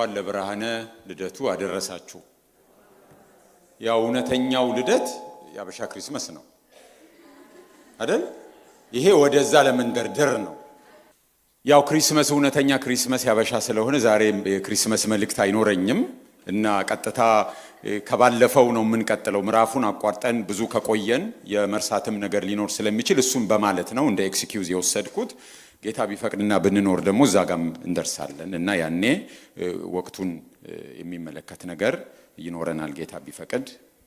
እንኳን ለብርሃነ ልደቱ አደረሳችሁ። ያው እውነተኛው ልደት ያበሻ ክሪስማስ ነው አይደል? ይሄ ወደዛ ለመንደርደር ነው። ያው ክሪስማስ እውነተኛ ክሪስማስ ያበሻ ስለሆነ ዛሬ የክሪስማስ መልእክት አይኖረኝም እና ቀጥታ ከባለፈው ነው የምንቀጥለው። ምዕራፉን አቋርጠን ብዙ ከቆየን የመርሳትም ነገር ሊኖር ስለሚችል እሱን በማለት ነው እንደ ኤክስኪዩዝ የወሰድኩት። ጌታ ቢፈቅድና ብንኖር ደግሞ እዛጋም እንደርሳለን እና ያኔ ወቅቱን የሚመለከት ነገር ይኖረናል ጌታ ቢፈቅድ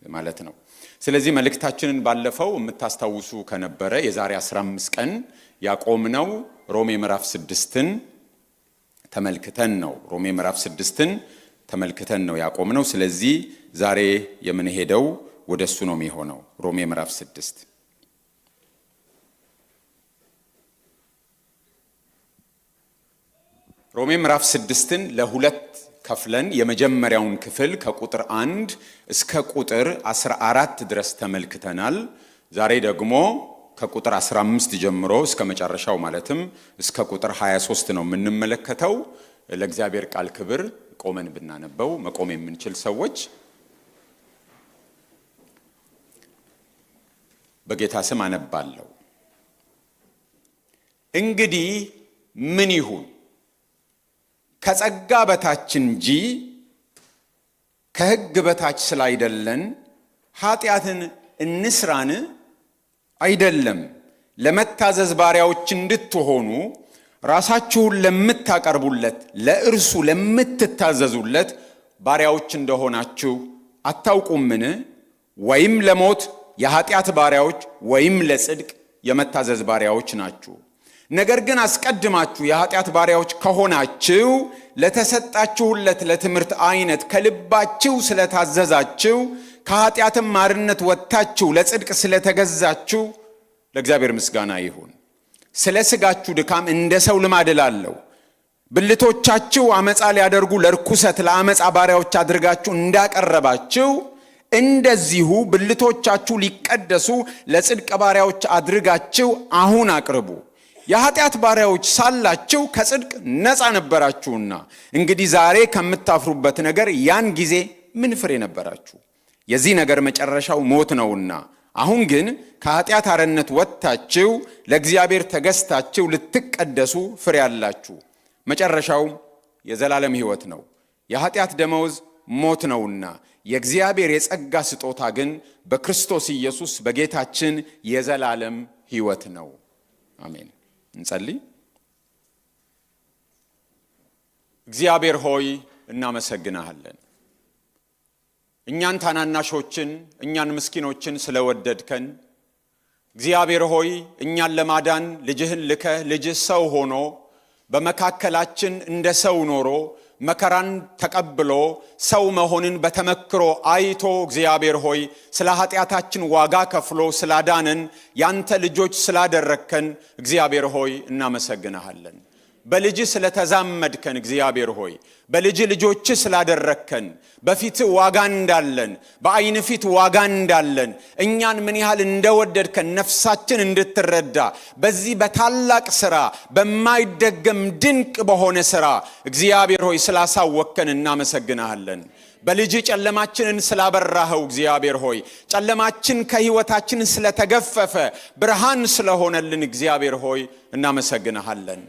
ማለት ነው። ስለዚህ መልእክታችንን ባለፈው የምታስታውሱ ከነበረ የዛሬ 15 ቀን ያቆምነው ሮሜ ምዕራፍ 6ን ተመልክተን ነው። ሮሜ ምዕራፍ 6ን ተመልክተን ነው ያቆምነው። ስለዚህ ዛሬ የምንሄደው ወደሱ ነው የሚሆነው። ሮሜ ምዕራፍ 6 ሮሜ ምዕራፍ 6ን ለሁለት ከፍለን የመጀመሪያውን ክፍል ከቁጥር 1 እስከ ቁጥር 14 ድረስ ተመልክተናል። ዛሬ ደግሞ ከቁጥር 15 ጀምሮ እስከ መጨረሻው ማለትም እስከ ቁጥር 23 ነው የምንመለከተው። ለእግዚአብሔር ቃል ክብር ቆመን ብናነበው መቆም የምንችል ሰዎች በጌታ ስም አነባለሁ። እንግዲህ ምን ይሁን? ከጸጋ በታች እንጂ ከሕግ በታች ስላይደለን ኃጢአትን እንስራን አይደለም። ለመታዘዝ ባሪያዎች እንድትሆኑ ራሳችሁን ለምታቀርቡለት ለእርሱ ለምትታዘዙለት ባሪያዎች እንደሆናችሁ አታውቁምን? ወይም ለሞት የኃጢአት ባሪያዎች ወይም ለጽድቅ የመታዘዝ ባሪያዎች ናችሁ። ነገር ግን አስቀድማችሁ የኃጢአት ባሪያዎች ከሆናችሁ ለተሰጣችሁለት ለትምህርት አይነት ከልባችሁ ስለታዘዛችሁ ከኃጢአትም ማርነት ወጥታችሁ ለጽድቅ ስለተገዛችሁ ለእግዚአብሔር ምስጋና ይሁን። ስለ ሥጋችሁ ድካም እንደ ሰው ልማድ እላለሁ። ብልቶቻችሁ አመፃ ሊያደርጉ ለርኩሰት ለአመፃ ባሪያዎች አድርጋችሁ እንዳቀረባችሁ እንደዚሁ ብልቶቻችሁ ሊቀደሱ ለጽድቅ ባሪያዎች አድርጋችሁ አሁን አቅርቡ። የኃጢአት ባሪያዎች ሳላችሁ ከጽድቅ ነፃ ነበራችሁና፣ እንግዲህ ዛሬ ከምታፍሩበት ነገር ያን ጊዜ ምን ፍሬ ነበራችሁ? የዚህ ነገር መጨረሻው ሞት ነውና። አሁን ግን ከኃጢአት አርነት ወጥታችሁ ለእግዚአብሔር ተገዝታችሁ ልትቀደሱ ፍሬ አላችሁ። መጨረሻው የዘላለም ሕይወት ነው። የኃጢአት ደመወዝ ሞት ነውና የእግዚአብሔር የጸጋ ስጦታ ግን በክርስቶስ ኢየሱስ በጌታችን የዘላለም ሕይወት ነው። አሜን። እንጸልይ። እግዚአብሔር ሆይ እናመሰግናለን። እኛን ታናናሾችን እኛን ምስኪኖችን ስለወደድከን እግዚአብሔር ሆይ እኛን ለማዳን ልጅህን ልከህ ልጅህ ሰው ሆኖ በመካከላችን እንደ ሰው ኖሮ መከራን ተቀብሎ ሰው መሆንን በተመክሮ አይቶ እግዚአብሔር ሆይ ስለ ኃጢአታችን ዋጋ ከፍሎ ስላዳነን ያንተ ልጆች ስላደረከን እግዚአብሔር ሆይ እናመሰግናለን። በልጅ ስለተዛመድከን እግዚአብሔር ሆይ በልጅ ልጆች ስላደረከን በፊት ዋጋ እንዳለን በአይን ፊት ዋጋ እንዳለን እኛን ምን ያህል እንደወደድከን ነፍሳችን እንድትረዳ በዚህ በታላቅ ሥራ በማይደገም ድንቅ በሆነ ሥራ እግዚአብሔር ሆይ ስላሳወከን እናመሰግናለን። በልጅ ጨለማችንን ስላበራኸው እግዚአብሔር ሆይ ጨለማችን ከሕይወታችን ስለተገፈፈ ብርሃን ስለሆነልን እግዚአብሔር ሆይ እናመሰግናለን።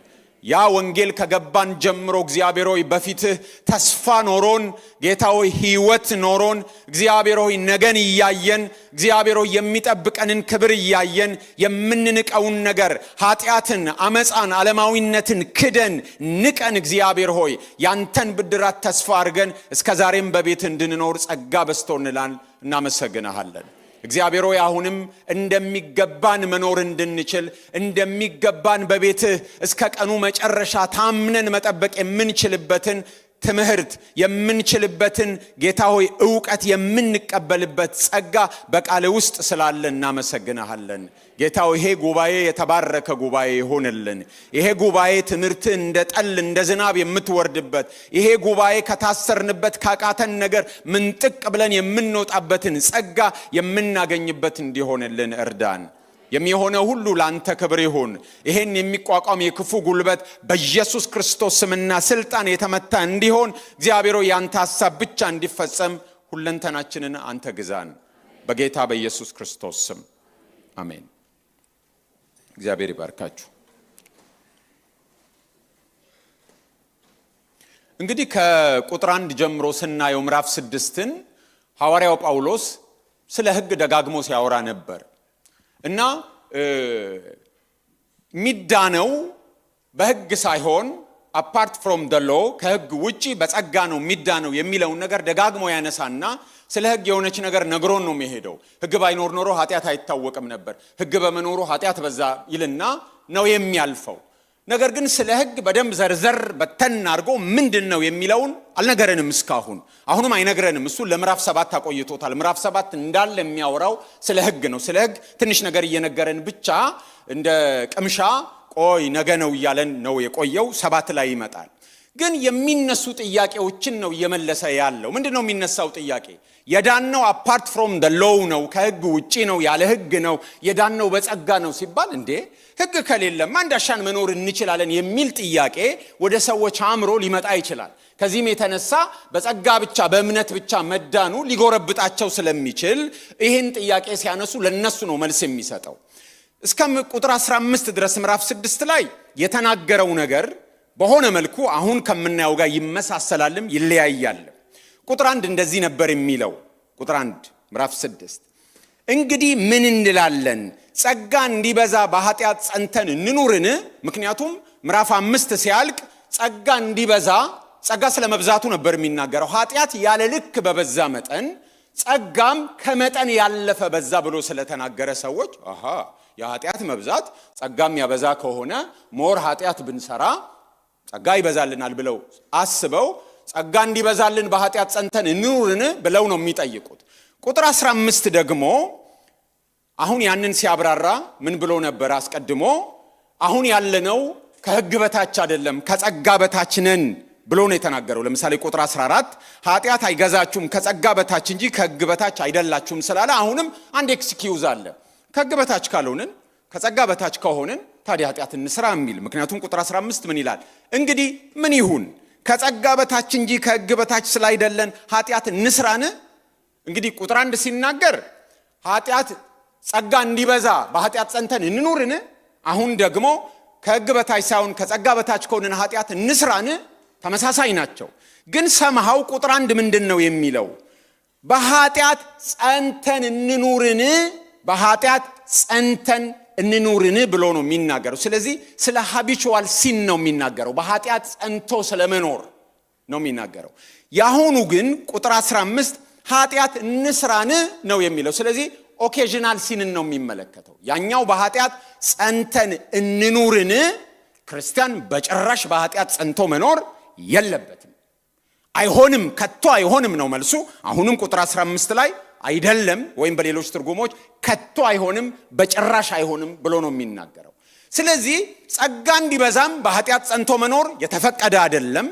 ያ ወንጌል ከገባን ጀምሮ እግዚአብሔር ሆይ በፊትህ ተስፋ ኖሮን ጌታ ሆይ ሕይወት ኖሮን እግዚአብሔር ሆይ ነገን እያየን እግዚአብሔር ሆይ የሚጠብቀንን ክብር እያየን የምንንቀውን ነገር ኃጢአትን፣ አመፃን፣ ዓለማዊነትን ክደን ንቀን እግዚአብሔር ሆይ ያንተን ብድራት ተስፋ አድርገን እስከዛሬም በቤትህ እንድንኖር ጸጋ በስቶልናል። እናመሰግናለን። እግዚአብሔር ሆይ አሁንም እንደሚገባን መኖር እንድንችል እንደሚገባን በቤትህ እስከ ቀኑ መጨረሻ ታምነን መጠበቅ የምንችልበትን ትምህርት የምንችልበትን ጌታ ሆይ ዕውቀት የምንቀበልበት ጸጋ በቃል ውስጥ ስላለ እናመሰግናለን። ጌታ ሆይ ይሄ ጉባኤ የተባረከ ጉባኤ ይሁንልን። ይሄ ጉባኤ ትምህርት እንደ ጠል እንደ ዝናብ የምትወርድበት፣ ይሄ ጉባኤ ከታሰርንበት ካቃተን ነገር ምንጥቅ ብለን የምንወጣበትን ጸጋ የምናገኝበት እንዲሆንልን እርዳን። የሚሆነው ሁሉ ላንተ ክብር ይሁን። ይሄን የሚቋቋም የክፉ ጉልበት በኢየሱስ ክርስቶስ ስምና ስልጣን የተመታ እንዲሆን እግዚአብሔር ሆይ ያንተ ሐሳብ ብቻ እንዲፈጸም ሁለንተናችንን አንተ ግዛን በጌታ በኢየሱስ ክርስቶስ ስም አሜን። እግዚአብሔር ይባርካችሁ። እንግዲህ ከቁጥር 1 ጀምሮ ስናየው ምዕራፍ 6ን ሐዋርያው ጳውሎስ ስለ ሕግ ደጋግሞ ሲያወራ ነበር እና ሚዳነው በሕግ ሳይሆን apart from the law ከሕግ ውጪ በጸጋ ነው ሚዳነው የሚለውን ነገር ደጋግሞ ያነሳና ስለ ሕግ የሆነች ነገር ነግሮን ነው የሚሄደው። ሕግ ባይኖር ኖሮ ኃጢአት አይታወቅም ነበር፣ ሕግ በመኖሩ ኃጢአት በዛ ይልና ነው የሚያልፈው። ነገር ግን ስለ ሕግ በደንብ ዘርዘር በተን አድርጎ ምንድነው የሚለውን አልነገረንም እስካሁን። አሁንም አይነግረንም። እሱ ለምዕራፍ 7 አቆይቶታል። ምዕራፍ 7 እንዳለ የሚያወራው ስለ ሕግ ነው። ስለ ሕግ ትንሽ ነገር እየነገረን ብቻ እንደ ቅምሻ ቆይ ነገ ነው እያለን ነው የቆየው። 7 ላይ ይመጣል። ግን የሚነሱ ጥያቄዎችን ነው እየመለሰ ያለው። ምንድነው የሚነሳው ጥያቄ? የዳነው apart from the law ነው፣ ከሕግ ውጪ ነው፣ ያለ ሕግ ነው። የዳነው በጸጋ ነው ሲባል እንዴ ሕግ ከሌለማ እንዳሻን መኖር እንችላለን የሚል ጥያቄ ወደ ሰዎች አእምሮ ሊመጣ ይችላል። ከዚህም የተነሳ በጸጋ ብቻ በእምነት ብቻ መዳኑ ሊጎረብጣቸው ስለሚችል ይህን ጥያቄ ሲያነሱ ለነሱ ነው መልስ የሚሰጠው። እስከ ቁጥር 15 ድረስ ምዕራፍ 6 ላይ የተናገረው ነገር በሆነ መልኩ አሁን ከምናየው ጋር ይመሳሰላልም ይለያያል። ቁጥር 1 እንደዚህ ነበር የሚለው። ቁጥር 1 ምዕራፍ 6 እንግዲህ ምን እንላለን? ጸጋ እንዲበዛ በኃጢአት ጸንተን እንኑርን? ምክንያቱም ምዕራፍ 5 ሲያልቅ ጸጋ እንዲበዛ፣ ጸጋ ስለመብዛቱ ነበር የሚናገረው። ኃጢአት ያለ ልክ በበዛ መጠን ጸጋም ከመጠን ያለፈ በዛ ብሎ ስለተናገረ ሰዎች የኃጢአት መብዛት ጸጋም ያበዛ ከሆነ ሞር ኃጢአት ብንሰራ ጸጋ ይበዛልናል ብለው አስበው ጸጋ እንዲበዛልን በኃጢአት ጸንተን እንኑርን ብለው ነው የሚጠይቁት። ቁጥር 15 ደግሞ አሁን ያንን ሲያብራራ ምን ብሎ ነበር? አስቀድሞ አሁን ያለነው ከሕግ በታች አይደለም ከጸጋ በታች ነን ብሎ ነው የተናገረው። ለምሳሌ ቁጥር 14 ኃጢአት አይገዛችሁም ከጸጋ በታች እንጂ ከሕግ በታች አይደላችሁም ስላለ አሁንም አንድ ኤክስኪዩዝ አለ። ከሕግ በታች ካልሆንን ከጸጋ በታች ከሆንን ታዲያ ኃጢአት እንስራ የሚል። ምክንያቱም ቁጥር 15 ምን ይላል? እንግዲህ ምን ይሁን? ከጸጋ በታች እንጂ ከሕግ በታች ስላይደለን ኃጢአት እንስራን? እንግዲህ ቁጥር 1 ሲናገር ኃጢአት ጸጋ እንዲበዛ በኃጢአት ጸንተን እንኑርን? አሁን ደግሞ ከሕግ በታች ሳይሆን ከጸጋ በታች ከሆንን ኃጢአት እንስራን? ተመሳሳይ ናቸው። ግን ሰምሃው ቁጥር 1 ምንድነው የሚለው? በኃጢአት ጸንተን እንኑርን? በኃጢአት ጸንተን እንኑርን ብሎ ነው የሚናገረው። ስለዚህ ስለ ሃቢቹዋል ሲን ነው የሚናገረው። በኃጢአት ጸንቶ ስለመኖር ነው የሚናገረው። ያሁኑ ግን ቁጥር 15 ኃጢአት እንስራን ነው የሚለው። ስለዚህ ኦኬዥናል ሲንን ነው የሚመለከተው። ያኛው በኃጢአት ጸንተን እንኑርን፣ ክርስቲያን በጭራሽ በኃጢአት ጸንቶ መኖር የለበትም። አይሆንም፣ ከቶ አይሆንም ነው መልሱ። አሁንም ቁጥር 15 ላይ አይደለም ወይም በሌሎች ትርጉሞች ከቶ አይሆንም፣ በጭራሽ አይሆንም ብሎ ነው የሚናገረው። ስለዚህ ጸጋ እንዲበዛም በኃጢአት ጸንቶ መኖር የተፈቀደ አይደለም።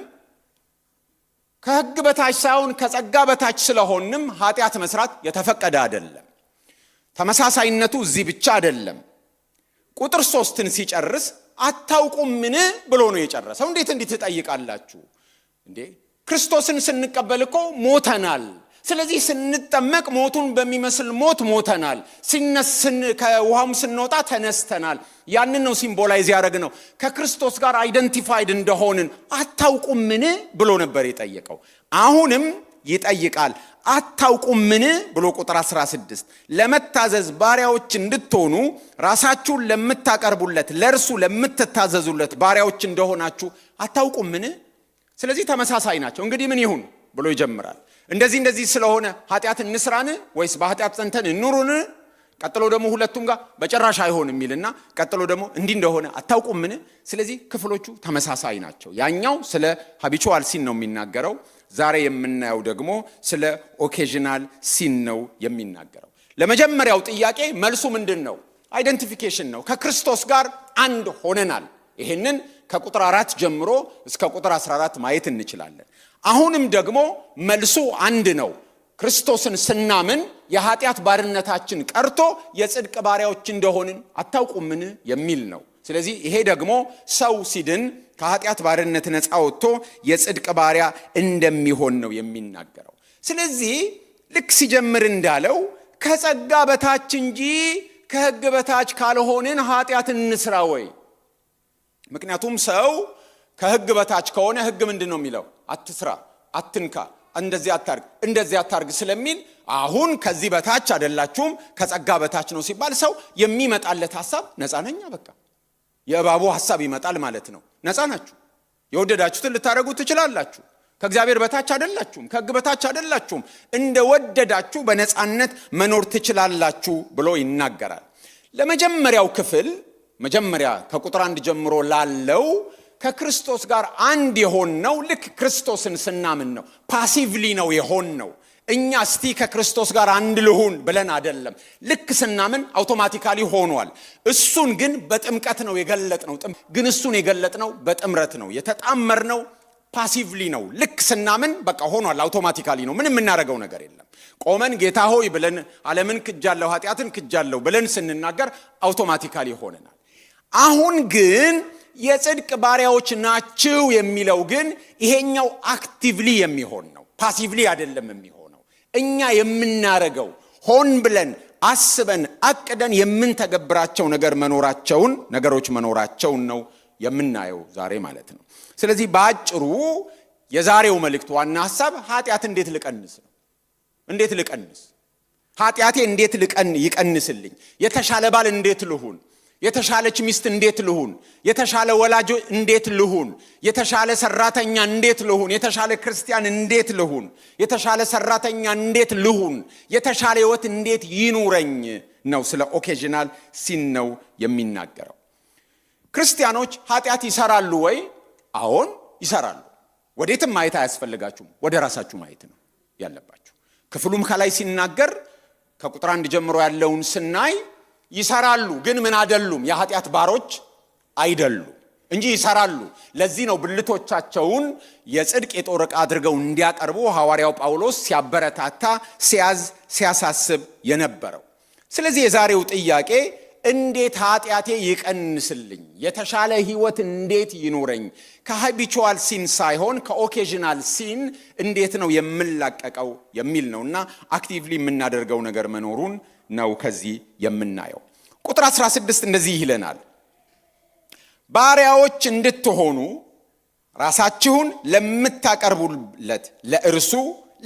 ከሕግ በታች ሳይሆን ከጸጋ በታች ስለሆንም ኃጢአት መስራት የተፈቀደ አይደለም። ተመሳሳይነቱ እዚህ ብቻ አይደለም። ቁጥር 3ን ሲጨርስ አታውቁምን ብሎ ነው የጨረሰው። እንዴት እንዲህ ትጠይቃላችሁ እንዴ? ክርስቶስን ስንቀበል እኮ ሞተናል። ስለዚህ ስንጠመቅ ሞቱን በሚመስል ሞት ሞተናል። ከውሃም ስንወጣ ተነስተናል። ያንን ነው ሲምቦላይዝ ያደረግነው። ከክርስቶስ ጋር አይደንቲፋይድ እንደሆንን አታውቁምን ብሎ ነበር የጠየቀው። አሁንም ይጠይቃል። አታውቁምን ብሎ ቁጥር 16 ለመታዘዝ ባሪያዎች እንድትሆኑ ራሳችሁን ለምታቀርቡለት ለእርሱ ለምትታዘዙለት ባሪያዎች እንደሆናችሁ አታውቁምን? ስለዚህ ተመሳሳይ ናቸው። እንግዲህ ምን ይሁን ብሎ ይጀምራል። እንደዚህ ስለሆነ ኃጢአት እንስራን ወይስ በኃጢአት ጸንተን እንኑርን? ቀጥሎ ደግሞ ሁለቱም ጋር በጭራሽ አይሆን የሚልና ቀጥሎ ደግሞ እንዲህ እንደሆነ አታውቁምን? ስለዚህ ክፍሎቹ ተመሳሳይ ናቸው። ያኛው ስለ ሃቢቹዋል ሲን ነው የሚናገረው። ዛሬ የምናየው ደግሞ ስለ ኦኬዥናል ሲን ነው የሚናገረው። ለመጀመሪያው ጥያቄ መልሱ ምንድን ነው? አይደንቲፊኬሽን ነው። ከክርስቶስ ጋር አንድ ሆነናል። ይሄንን ከቁጥር 4 ጀምሮ እስከ ቁጥር 14 ማየት እንችላለን። አሁንም ደግሞ መልሱ አንድ ነው። ክርስቶስን ስናምን የኃጢአት ባርነታችን ቀርቶ የጽድቅ ባሪያዎች እንደሆንን አታውቁምን የሚል ነው። ስለዚህ ይሄ ደግሞ ሰው ሲድን ከኃጢአት ባርነት ነፃ ወጥቶ የጽድቅ ባሪያ እንደሚሆን ነው የሚናገረው። ስለዚህ ልክ ሲጀምር እንዳለው ከጸጋ በታች እንጂ ከሕግ በታች ካልሆንን ኃጢአት እንስራ ወይ? ምክንያቱም ሰው ከሕግ በታች ከሆነ ሕግ ምንድን ነው የሚለው? አትስራ፣ አትንካ፣ እንደዚህ አታርግ ስለሚል አሁን ከዚህ በታች አይደላችሁም ከጸጋ በታች ነው ሲባል ሰው የሚመጣለት ሐሳብ ነፃ ነኝ፣ በቃ የእባቡ ሐሳብ ይመጣል ማለት ነው። ነፃ ናችሁ፣ የወደዳችሁትን ልታረጉ ትችላላችሁ፣ ከእግዚአብሔር በታች አይደላችሁም፣ ከሕግ በታች አይደላችሁም፣ እንደወደዳችሁ በነፃነት መኖር ትችላላችሁ ብሎ ይናገራል። ለመጀመሪያው ክፍል መጀመሪያ ከቁጥር 1 ጀምሮ ላለው ከክርስቶስ ጋር አንድ የሆነው ልክ ክርስቶስን ስናምን ነው። ፓሲቭሊ ነው የሆነው። እኛ እስቲ ከክርስቶስ ጋር አንድ ልሁን ብለን አይደለም። ልክ ስናምን አውቶማቲካሊ ሆኗል። እሱን ግን በጥምቀት ነው የገለጥነው። ግን እሱን የገለጥነው በጥምረት ነው የተጣመርነው። ፓሲቭሊ ነው። ልክ ስናምን በቃ ሆኗል፣ አውቶማቲካሊ ነው። ምንም የምናደርገው ነገር የለም። ቆመን ጌታ ሆይ ብለን ዓለምን ክጃለሁ ኃጢአትን ክጃለሁ ብለን ስንናገር አውቶማቲካሊ ሆነናል። አሁን ግን የጽድቅ ባሪያዎች ናችሁ የሚለው ግን ይሄኛው አክቲቭሊ የሚሆን ነው፣ ፓሲቭሊ አይደለም የሚሆነው። እኛ የምናረገው ሆን ብለን አስበን አቅደን የምንተገብራቸው ነገሮች መኖራቸውን ነው የምናየው ዛሬ ማለት ነው። ስለዚህ በአጭሩ የዛሬው መልእክት ዋና ሐሳብ ኃጢአት እንዴት ልቀንስ ነው። እንዴት ልቀንስ? ኃጢአቴ እንዴት ይቀንስልኝ? የተሻለ ባል እንዴት ልሁን? የተሻለች ሚስት እንዴት ልሁን? የተሻለ ወላጅ እንዴት ልሁን? የተሻለ ሰራተኛ እንዴት ልሁን? የተሻለ ክርስቲያን እንዴት ልሁን? የተሻለ ሰራተኛ እንዴት ልሁን? የተሻለ ሕይወት እንዴት ይኑረኝ ነው። ስለ ኦኬዥናል ሲን ነው የሚናገረው። ክርስቲያኖች ኃጢአት ይሰራሉ ወይ? አዎን ይሰራሉ። ወዴትም ማየት አያስፈልጋችሁም፣ ወደ ራሳችሁ ማየት ነው ያለባችሁ። ክፍሉም ከላይ ሲናገር ከቁጥር 1 ጀምሮ ያለውን ስናይ ይሰራሉ፣ ግን ምን አይደሉም? የኃጢአት ባሮች አይደሉም እንጂ ይሰራሉ። ለዚህ ነው ብልቶቻቸውን የጽድቅ የጦር ዕቃ አድርገው እንዲያቀርቡ ሐዋርያው ጳውሎስ ሲያበረታታ፣ ሲያሳስብ የነበረው። ስለዚህ የዛሬው ጥያቄ እንዴት ኃጢአቴ ይቀንስልኝ? የተሻለ ሕይወት እንዴት ይኑረኝ? ከሃቢቹዋል ሲን ሳይሆን ከኦኬዥናል ሲን እንዴት ነው የምላቀቀው የሚል ነውና አክቲቭሊ የምናደርገው ነገር መኖሩን ነው ከዚህ የምናየው። ቁጥር 16 እንደዚህ ይለናል፣ ባሪያዎች እንድትሆኑ ራሳችሁን ለምታቀርቡለት ለእርሱ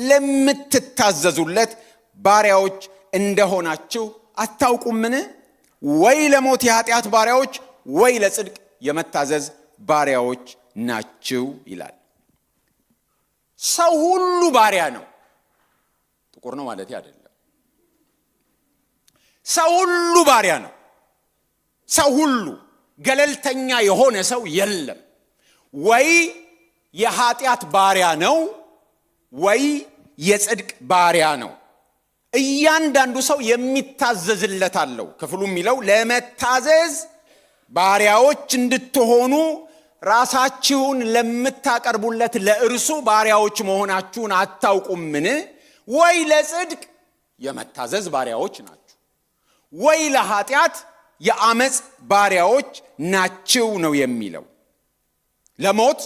ለምትታዘዙለት ባሪያዎች እንደሆናችሁ አታውቁምን? ወይ ለሞት የኃጢአት ባሪያዎች ወይ ለጽድቅ የመታዘዝ ባሪያዎች ናችሁ ይላል። ሰው ሁሉ ባሪያ ነው። ጥቁር ነው ማለት አይደለም። ሰው ሁሉ ባሪያ ነው። ሰው ሁሉ ገለልተኛ የሆነ ሰው የለም። ወይ የኃጢአት ባሪያ ነው ወይ የጽድቅ ባሪያ ነው። እያንዳንዱ ሰው የሚታዘዝለት አለው። ክፍሉ የሚለው ለመታዘዝ ባሪያዎች እንድትሆኑ ራሳችሁን ለምታቀርቡለት ለእርሱ ባሪያዎች መሆናችሁን አታውቁምን? ወይ ለጽድቅ የመታዘዝ ባሪያዎች ናችሁ ወይ ለኃጢአት የአመፅ ባሪያዎች ናችሁ ነው የሚለው። ለሞት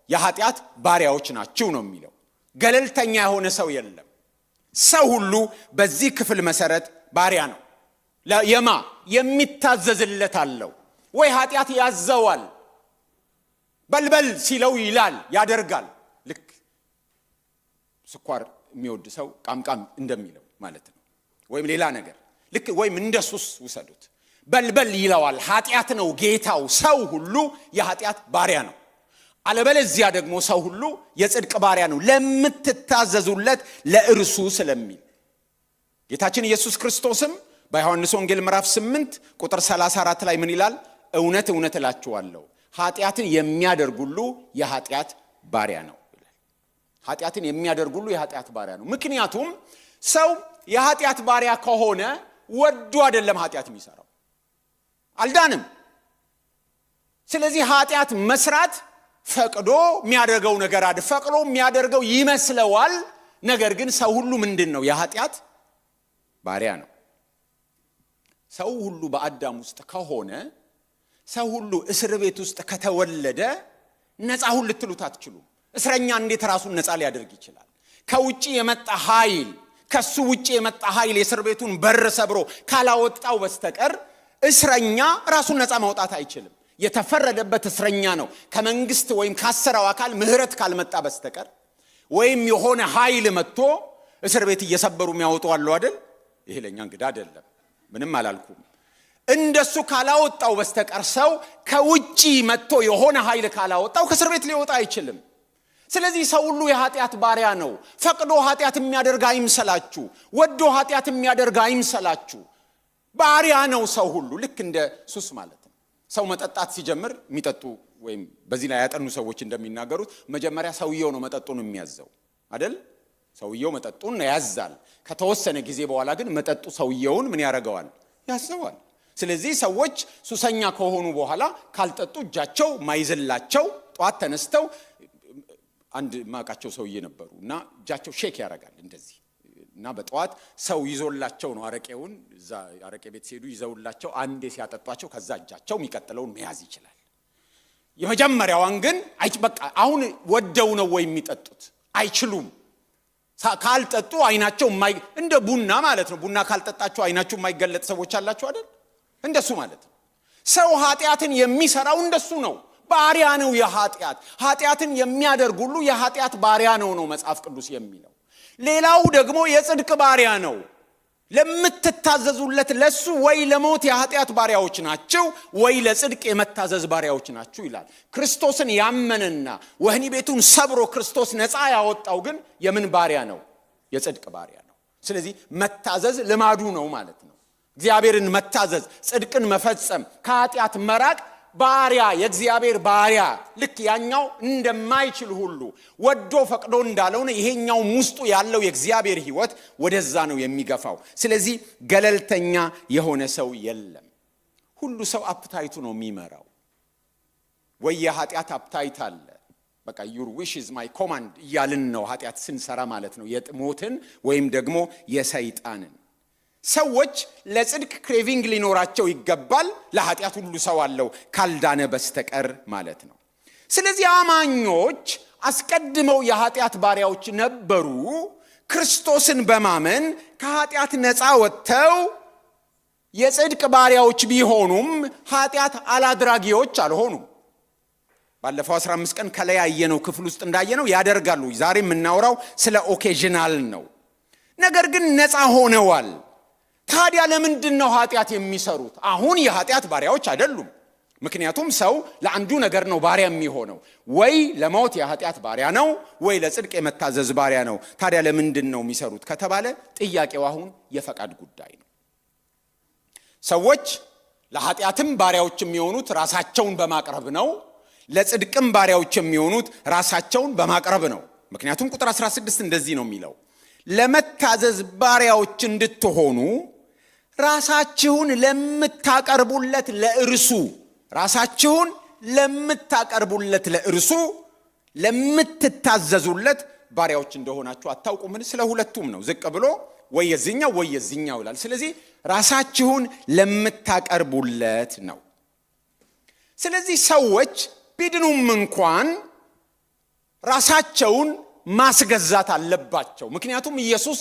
የኃጢአት ባሪያዎች ናችሁ ነው የሚለው። ገለልተኛ የሆነ ሰው የለም። ሰው ሁሉ በዚህ ክፍል መሰረት ባሪያ ነው። የማ የሚታዘዝለት አለው። ወይ ኃጢአት ያዘዋል፣ በልበል ሲለው ይላል፣ ያደርጋል። ልክ ስኳር የሚወድ ሰው ቃምቃም እንደሚለው ማለት ነው። ወይም ሌላ ነገር ልክ ወይም እንደሱስ ውሰዱት፣ በልበል ይለዋል። ኃጢአት ነው ጌታው። ሰው ሁሉ የኃጢአት ባሪያ ነው። አለበለዚያ ደግሞ ሰው ሁሉ የጽድቅ ባሪያ ነው ለምትታዘዙለት ለእርሱ ስለሚል። ጌታችን ኢየሱስ ክርስቶስም በዮሐንስ ወንጌል ምዕራፍ 8 ቁጥር 34 ላይ ምን ይላል? እውነት እውነት እላችኋለሁ ኃጢአትን የሚያደርግ ሁሉ የኃጢአት ባሪያ ነው ይላል። ኃጢአትን የሚያደርግ ሁሉ የኃጢአት ባሪያ ነው። ምክንያቱም ሰው የኃጢአት ባሪያ ከሆነ ወዶ አይደለም ኃጢአት የሚሰራው፣ አልዳንም። ስለዚህ ኃጢአት መስራት ፈቅዶ የሚያደርገው ነገር ፈቅዶ የሚያደርገው ይመስለዋል። ነገር ግን ሰው ሁሉ ምንድነው? የኃጢአት ባሪያ ነው። ሰው ሁሉ በአዳም ውስጥ ከሆነ ሰው ሁሉ እስር ቤት ውስጥ ከተወለደ ነፃ ሁሉ ልትሉት አትችሉም። እስረኛ እንዴት ራሱን ነፃ ሊያደርግ ይችላል? ከውጪ የመጣ ኃይል ከሱ ውጪ የመጣ ኃይል የእስር ቤቱን በር ሰብሮ ካላወጣው በስተቀር እስረኛ ራሱን ነፃ ማውጣት አይችልም። የተፈረደበት እስረኛ ነው። ከመንግስት ወይም ካሰራው አካል ምህረት ካልመጣ በስተቀር ወይም የሆነ ኃይል መጥቶ እስር ቤት እየሰበሩ የሚያወጡ አሉ አይደል? ይሄ ለኛ እንግዳ አይደለም፣ ምንም አላልኩም። እንደሱ ካላወጣው በስተቀር ሰው ከውጪ መጥቶ የሆነ ኃይል ካላወጣው ከእስር ቤት ሊወጣ አይችልም። ስለዚህ ሰው ሁሉ የኃጢአት ባሪያ ነው። ፈቅዶ ኃጢአት የሚያደርግ አይምሰላችሁ፣ ወዶ ኃጢአት የሚያደርግ አይምሰላችሁ። ባሪያ ነው ሰው ሁሉ። ልክ እንደ ሱስ ማለት ነው። ሰው መጠጣት ሲጀምር የሚጠጡ ወይም በዚህ ላይ ያጠኑ ሰዎች እንደሚናገሩት መጀመሪያ ሰውየው ነው መጠጡን የሚያዘው አይደል? ሰውየው መጠጡን ያዛል። ከተወሰነ ጊዜ በኋላ ግን መጠጡ ሰውየውን ምን ያደርገዋል? ያዘዋል። ስለዚህ ሰዎች ሱሰኛ ከሆኑ በኋላ ካልጠጡ እጃቸው ማይዝላቸው ጧት ተነስተው አንድ ማቃቸው ሰውዬ ነበሩ እና እጃቸው ሼክ ያደርጋል እንደዚህ እና በጧት ሰው ይዞላቸው ነው አረቄውን እዛ አረቄ ቤት ሲሄዱ ይዘውላቸው አንዴ ሲያጠጧቸው ከዛ እጃቸው የሚቀጥለውን መያዝ ይችላል። የመጀመሪያዋን ግን በቃ አሁን ወደው ነው ወይ የሚጠጡት? አይችሉም። ካልጠጡ አይናቸው እንደ ቡና ማለት ነው። ቡና ካልጠጣችሁ አይናችሁ የማይገለጥ ሰዎች አላችሁ አይደል? እንደሱ ማለት ነው። ሰው ኃጢአትን የሚሰራው እንደሱ ነው። ባሪያ ነው የኃጢአት። ኃጢአትን የሚያደርግ ሁሉ የኃጢአት ባሪያ ነው መጽሐፍ ቅዱስ የሚለው። ሌላው ደግሞ የጽድቅ ባሪያ ነው። ለምትታዘዙለት ለሱ ወይ ለሞት የኃጢአት ባሪያዎች ናቸው ወይ ለጽድቅ የመታዘዝ ባሪያዎች ናቸው ይላል። ክርስቶስን ያመነና ወህኒ ቤቱን ሰብሮ ክርስቶስ ነፃ ያወጣው ግን የምን ባሪያ ነው? የጽድቅ ባሪያ ነው። ስለዚህ መታዘዝ ልማዱ ነው ማለት ነው። እግዚአብሔርን መታዘዝ፣ ጽድቅን መፈጸም፣ ከኃጢአት መራቅ ባሪያ የእግዚአብሔር ባሪያ ልክ ያኛው እንደማይችል ሁሉ ወዶ ፈቅዶ እንዳለው ይሄኛው ውስጡ ያለው የእግዚአብሔር ሕይወት ወደዛ ነው የሚገፋው። ስለዚህ ገለልተኛ የሆነ ሰው የለም። ሁሉ ሰው አፕታይቱ ነው የሚመራው። ወይ የኃጢአት አፕታይት አለ። በቃ your wish is my command እያልን ነው ኃጢአት ስንሰራ ማለት ነው። የጥሞትን ወይም ደግሞ የሰይጣንን። ሰዎች ለጽድቅ ክሬቪንግ ሊኖራቸው ይገባል። ለኃጢአት ሁሉ ሰው አለው ካልዳነ በስተቀር ማለት ነው። ስለዚህ አማኞች አስቀድመው የኃጢአት ባሪያዎች ነበሩ። ክርስቶስን በማመን ከኃጢአት ነፃ ወጥተው የጽድቅ ባሪያዎች ቢሆኑም ኃጢአት አላድራጊዎች አልሆኑም። ባለፈው 15 ቀን ከላይ ያየነው ክፍል ውስጥ እንዳየነው ያደርጋሉ። ዛሬ የምናወራው ስለ ኦኬዥናል ነው። ነገር ግን ነፃ ሆነዋል። ታዲያ ለምንድን ነው ኃጢአት የሚሰሩት? አሁን የኃጢአት ባሪያዎች አይደሉም። ምክንያቱም ሰው ለአንዱ ነገር ነው ባሪያ የሚሆነው። ወይ ለሞት የኃጢአት ባሪያ ነው ወይ ለጽድቅ የመታዘዝ ባሪያ ነው። ታዲያ ለምንድን ነው የሚሰሩት ከተባለ ጥያቄው አሁን የፈቃድ ጉዳይ ነው። ሰዎች ለኃጢአትም ባሪያዎች የሚሆኑት ራሳቸውን በማቅረብ ነው። ለጽድቅም ባሪያዎች የሚሆኑት ራሳቸውን በማቅረብ ነው። ምክንያቱም ቁጥር 16 እንደዚህ ነው የሚለው፣ ለመታዘዝ ባሪያዎች እንድትሆኑ ራሳችሁን ለምታቀርቡለት ለእርሱ ራሳችሁን ለምታቀርቡለት ለእርሱ ለምትታዘዙለት ባሪያዎች እንደሆናችሁ አታውቁምን? ስለ ሁለቱም ነው። ዝቅ ብሎ ወይ የዚህኛው ወይ የዚህኛው ይላል። ስለዚህ ራሳችሁን ለምታቀርቡለት ነው። ስለዚህ ሰዎች ቢድኑም እንኳን ራሳቸውን ማስገዛት አለባቸው። ምክንያቱም ኢየሱስ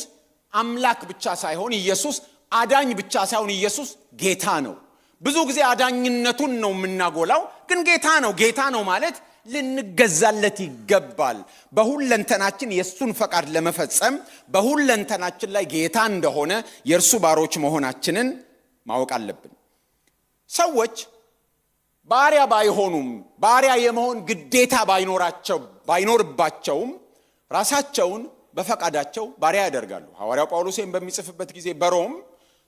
አምላክ ብቻ ሳይሆን ኢየሱስ አዳኝ ብቻ ሳይሆን ኢየሱስ ጌታ ነው። ብዙ ጊዜ አዳኝነቱን ነው የምናጎላው፣ ግን ጌታ ነው። ጌታ ነው ማለት ልንገዛለት ይገባል። በሁለንተናችን የሱን ፈቃድ ለመፈጸም በሁለንተናችን ላይ ጌታ እንደሆነ የእርሱ ባሮች መሆናችንን ማወቅ አለብን። ሰዎች ባሪያ ባይሆኑም ባሪያ የመሆን ግዴታ ባይኖርባቸውም ራሳቸውን በፈቃዳቸው ባሪያ ያደርጋሉ። ሐዋርያው ጳውሎስም በሚጽፍበት ጊዜ በሮም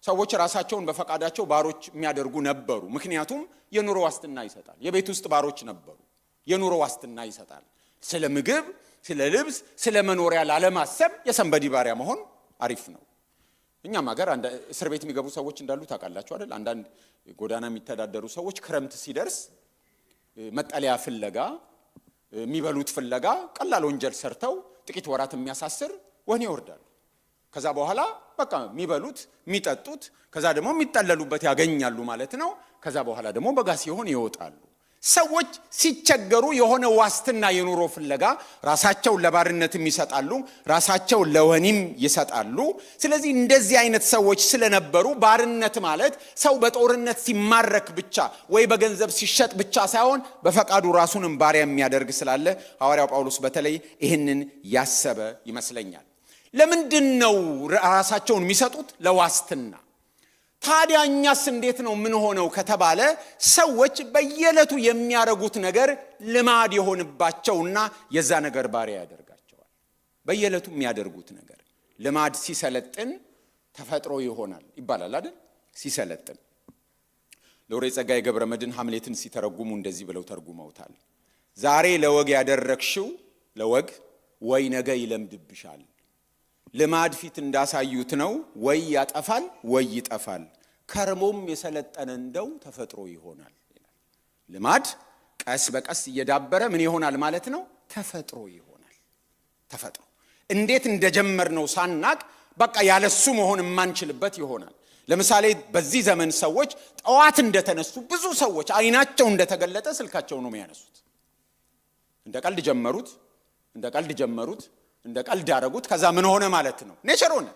ሰዎች ራሳቸውን በፈቃዳቸው ባሮች የሚያደርጉ ነበሩ። ምክንያቱም የኑሮ ዋስትና ይሰጣል። የቤት ውስጥ ባሮች ነበሩ። የኑሮ ዋስትና ይሰጣል። ስለ ምግብ፣ ስለ ልብስ፣ ስለ መኖሪያ ላለማሰብ የሰንበዲ ባሪያ መሆን አሪፍ ነው። እኛም ሀገር እስር ቤት የሚገቡ ሰዎች እንዳሉ ታውቃላችሁ አይደል? አንዳንድ ጎዳና የሚተዳደሩ ሰዎች ክረምት ሲደርስ መጠለያ ፍለጋ የሚበሉት ፍለጋ ቀላል ወንጀል ሰርተው ጥቂት ወራት የሚያሳስር ወህኒ ይወርዳሉ። ከዛ በኋላ በቃ የሚበሉት የሚጠጡት ከዛ ደግሞ የሚጠለሉበት ያገኛሉ ማለት ነው። ከዛ በኋላ ደግሞ በጋ ሲሆን ይወጣሉ። ሰዎች ሲቸገሩ የሆነ ዋስትና የኑሮ ፍለጋ ራሳቸውን ለባርነትም ይሰጣሉ፣ ራሳቸውን ለወህኒም ይሰጣሉ። ስለዚህ እንደዚህ አይነት ሰዎች ስለነበሩ ባርነት ማለት ሰው በጦርነት ሲማረክ ብቻ ወይ በገንዘብ ሲሸጥ ብቻ ሳይሆን በፈቃዱ ራሱንም ባሪያ የሚያደርግ ስላለ ሐዋርያው ጳውሎስ በተለይ ይህንን ያሰበ ይመስለኛል። ለምንድን ነው ራሳቸውን የሚሰጡት? ለዋስትና። ታዲያ እኛስ እንዴት ነው ምን ሆነው ከተባለ ሰዎች በየዕለቱ የሚያደርጉት ነገር ልማድ የሆንባቸውና የዛ ነገር ባሪያ ያደርጋቸዋል። በየዕለቱ የሚያደርጉት ነገር ልማድ ሲሰለጥን ተፈጥሮ ይሆናል ይባላል አይደል? ሲሰለጥን ሎሬ ጸጋዬ ገብረመድኅን ሐምሌትን ሲተረጉሙ እንደዚህ ብለው ተርጉመውታል። ዛሬ ለወግ ያደረግሽው ለወግ ወይ ነገ ይለምድብሻል። ልማድ ፊት እንዳሳዩት ነው ወይ ያጠፋል ወይ ይጠፋል። ከርሞም የሰለጠነ እንደው ተፈጥሮ ይሆናል ይላል። ልማድ ቀስ በቀስ እየዳበረ ምን ይሆናል ማለት ነው? ተፈጥሮ ይሆናል። ተፈጥሮ እንዴት እንደጀመርነው ሳናቅ በቃ ያለሱ መሆን የማንችልበት ይሆናል። ለምሳሌ በዚህ ዘመን ሰዎች ጠዋት እንደተነሱ ብዙ ሰዎች አይናቸው እንደተገለጠ ስልካቸው ነው የሚያነሱት። እንደ ቀልድ ጀመሩት እንደ ቀልድ ያደረጉት። ከዛ ምን ሆነ ማለት ነው? ኔቸር ሆነ።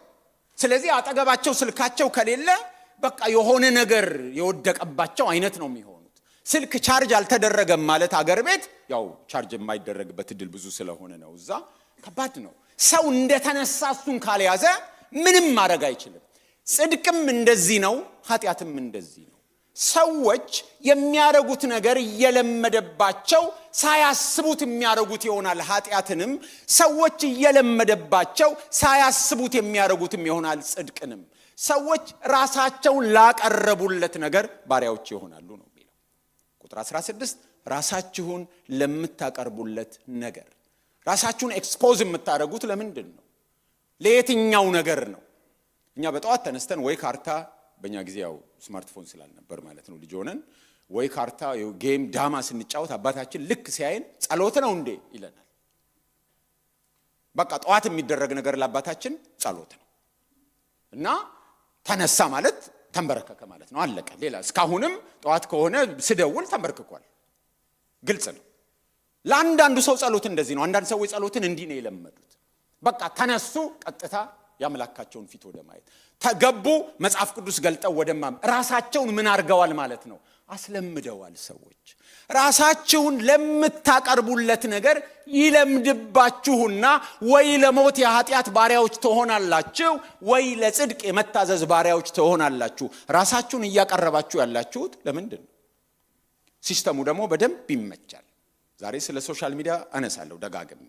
ስለዚህ አጠገባቸው ስልካቸው ከሌለ በቃ የሆነ ነገር የወደቀባቸው አይነት ነው የሚሆኑት። ስልክ ቻርጅ አልተደረገም ማለት አገር ቤት ያው ቻርጅ የማይደረግበት እድል ብዙ ስለሆነ ነው። እዛ ከባድ ነው። ሰው እንደተነሳ እሱን ካልያዘ ምንም ማድረግ አይችልም። ጽድቅም እንደዚህ ነው፣ ኃጢአትም እንደዚህ ነው። ሰዎች የሚያረጉት ነገር እየለመደባቸው ሳያስቡት የሚያረጉት ይሆናል። ኃጢአትንም ሰዎች እየለመደባቸው ሳያስቡት የሚያረጉትም ይሆናል። ጽድቅንም ሰዎች ራሳቸውን ላቀረቡለት ነገር ባሪያዎች ይሆናሉ ነው የሚለው ቁጥር 16። ራሳችሁን ለምታቀርቡለት ነገር። ራሳችሁን ኤክስፖዝ የምታደርጉት ለምንድን ነው? ለየትኛው ነገር ነው? እኛ በጠዋት ተነስተን ወይ ካርታ፣ በእኛ ጊዜ ያው ስማርትፎን ስላልነበር ማለት ነው ልጅ ሆነን ወይ ካርታ ጌም ዳማ ስንጫወት አባታችን ልክ ሲያይን ጸሎት ነው እንዴ ይለናል። በቃ ጠዋት የሚደረግ ነገር ለአባታችን ጸሎት ነው እና ተነሳ ማለት ተንበረከከ ማለት ነው። አለቀ። ሌላ እስካሁንም ጠዋት ከሆነ ስደውል ተንበርክኳል። ግልጽ ነው። ለአንዳንዱ ሰው ጸሎት እንደዚህ ነው። አንዳንድ ሰዎች ጸሎትን እንዲህ ነው የለመዱት። በቃ ተነሱ፣ ቀጥታ ያምላካቸውን ፊት ወደ ማየት ተገቡ፣ መጽሐፍ ቅዱስ ገልጠው ወደ ማንበብ ራሳቸውን ምን አድርገዋል ማለት ነው? አስለምደዋል። ሰዎች ራሳችሁን ለምታቀርቡለት ነገር ይለምድባችሁና ወይ ለሞት የኃጢአት ባሪያዎች ትሆናላችሁ ወይ ለጽድቅ የመታዘዝ ባሪያዎች ትሆናላችሁ። ራሳችሁን እያቀረባችሁ ያላችሁት ለምንድን ነው? ሲስተሙ ደግሞ በደንብ ይመቻል። ዛሬ ስለ ሶሻል ሚዲያ አነሳለሁ ደጋግሜ።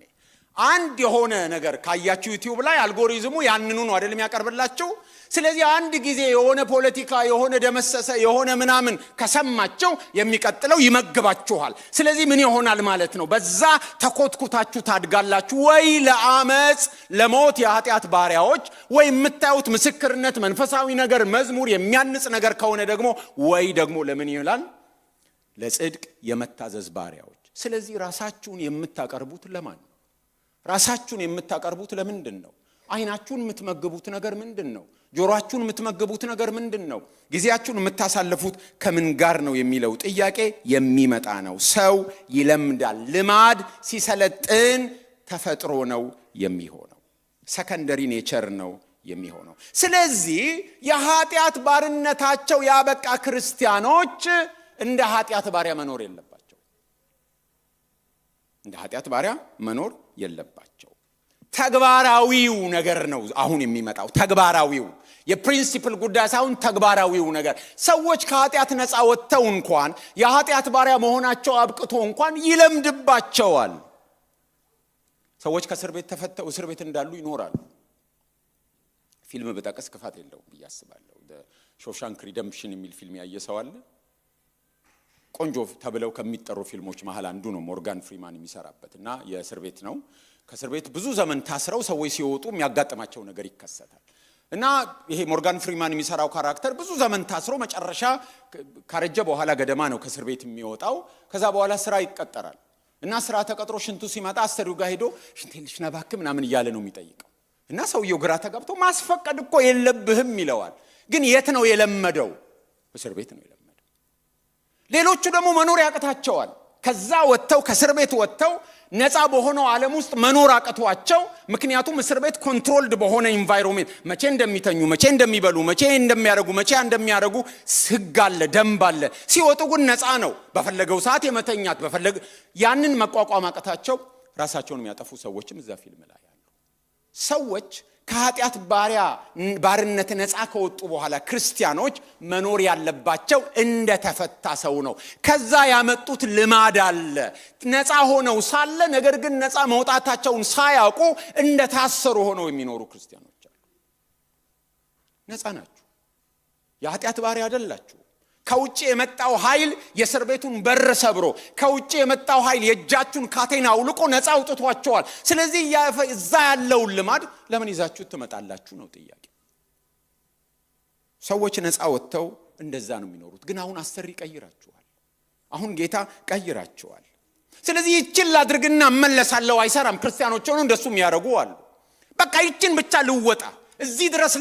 አንድ የሆነ ነገር ካያችሁ ዩቲዩብ ላይ አልጎሪዝሙ ያንኑ ነው አይደል የሚያቀርብላችሁ። ስለዚህ አንድ ጊዜ የሆነ ፖለቲካ የሆነ ደመሰሰ የሆነ ምናምን ከሰማችሁ የሚቀጥለው ይመግባችኋል። ስለዚህ ምን ይሆናል ማለት ነው? በዛ ተኮትኩታችሁ ታድጋላችሁ። ወይ ለአመጽ ለሞት የኃጢአት ባሪያዎች፣ ወይ የምታዩት ምስክርነት መንፈሳዊ ነገር መዝሙር የሚያንጽ ነገር ከሆነ ደግሞ ወይ ደግሞ ለምን ይላል? ለጽድቅ የመታዘዝ ባሪያዎች። ስለዚህ ራሳችሁን የምታቀርቡት ለማን ነው? ራሳችሁን የምታቀርቡት ለምንድን ነው? አይናችሁን የምትመግቡት ነገር ምንድን ነው? ጆሮአችሁን የምትመግቡት ነገር ምንድን ነው? ጊዜያችሁን የምታሳልፉት ከምን ጋር ነው የሚለው ጥያቄ የሚመጣ ነው። ሰው ይለምዳል። ልማድ ሲሰለጥን ተፈጥሮ ነው የሚሆነው። ሰከንደሪ ኔቸር ነው የሚሆነው። ስለዚህ የኃጢአት ባርነታቸው ያበቃ ክርስቲያኖች እንደ ኃጢአት ባሪያ መኖር የለባቸው። እንደ ኃጢአት ባሪያ መኖር የለባቸው። ተግባራዊው ነገር ነው አሁን የሚመጣው። ተግባራዊው የፕሪንሲፕል ጉዳይ ሳይሆን ተግባራዊው ነገር። ሰዎች ከኃጢአት ነፃ ወጥተው እንኳን የኃጢአት ባሪያ መሆናቸው አብቅቶ እንኳን ይለምድባቸዋል። ሰዎች ከእስር ቤት ተፈተው እስር ቤት እንዳሉ ይኖራሉ። ፊልም በጠቀስ ክፋት የለውም ብዬ አስባለሁ። ሾሻንክ ሪደምፕሽን የሚል ፊልም ያየ ሰው አለ? ቆንጆ ተብለው ከሚጠሩ ፊልሞች መሃል አንዱ ነው። ሞርጋን ፍሪማን የሚሰራበት እና የእስር ቤት ነው። ከእስር ቤት ብዙ ዘመን ታስረው ሰዎች ሲወጡ የሚያጋጥማቸው ነገር ይከሰታል። እና ይሄ ሞርጋን ፍሪማን የሚሰራው ካራክተር ብዙ ዘመን ታስሮ መጨረሻ ካረጀ በኋላ ገደማ ነው ከእስር ቤት የሚወጣው። ከዛ በኋላ ስራ ይቀጠራል እና ስራ ተቀጥሮ ሽንቱ ሲመጣ አሰሪው ጋር ሄዶ ሽንቴን ልሽና እባክህ ምናምን እያለ ነው የሚጠይቀው። እና ሰውየው ግራ ተጋብቶ ማስፈቀድ እኮ የለብህም ይለዋል። ግን የት ነው የለመደው? እስር ቤት ነው የለመደው። ሌሎቹ ደግሞ መኖር ያቅታቸዋል። ከዛ ወጥተው ከእስር ቤት ወጥተው ነፃ በሆነው ዓለም ውስጥ መኖር አቅቷቸው፣ ምክንያቱም እስር ቤት ኮንትሮልድ በሆነ ኢንቫይሮንመንት መቼ እንደሚተኙ፣ መቼ እንደሚበሉ፣ መቼ እንደሚያደርጉ ሕግ አለ፣ ደንብ አለ። ሲወጡ ግን ነፃ ነው። በፈለገው ሰዓት የመተኛት ያንን መቋቋም አቅታቸው ራሳቸውን የሚያጠፉ ሰዎችም እዛ ፊልም ላይ አሉ። ሰዎች ከኃጢአት ባርነት ነፃ ከወጡ በኋላ ክርስቲያኖች መኖር ያለባቸው እንደተፈታ ሰው ነው። ከዛ ያመጡት ልማድ አለ። ነፃ ሆነው ሳለ ነገር ግን ነፃ መውጣታቸውን ሳያውቁ እንደታሰሩ ሆነው የሚኖሩ ክርስቲያኖች አሉ። ነፃ ናችሁ። የኃጢአት ባሪያ አይደላችሁ። ከውጭ የመጣው ኃይል የእስር ቤቱን በር ሰብሮ፣ ከውጭ የመጣው ኃይል የእጃችሁን ካቴና አውልቆ ነፃ አውጥቷቸዋል። ስለዚህ እዛ ያለውን ልማድ ለምን ይዛችሁ ትመጣላችሁ ነው ጥያቄ። ሰዎች ነፃ ወጥተው እንደዛ ነው የሚኖሩት። ግን አሁን አሰሪ ቀይራችኋል። አሁን ጌታ ቀይራችኋል። ስለዚህ ይችን ላድርግና እመለሳለሁ አይሰራም። ክርስቲያኖች ሆነው እንደሱ የሚያደርጉ አሉ። በቃ ይችን ብቻ ልወጣ፣ እዚህ ድረስ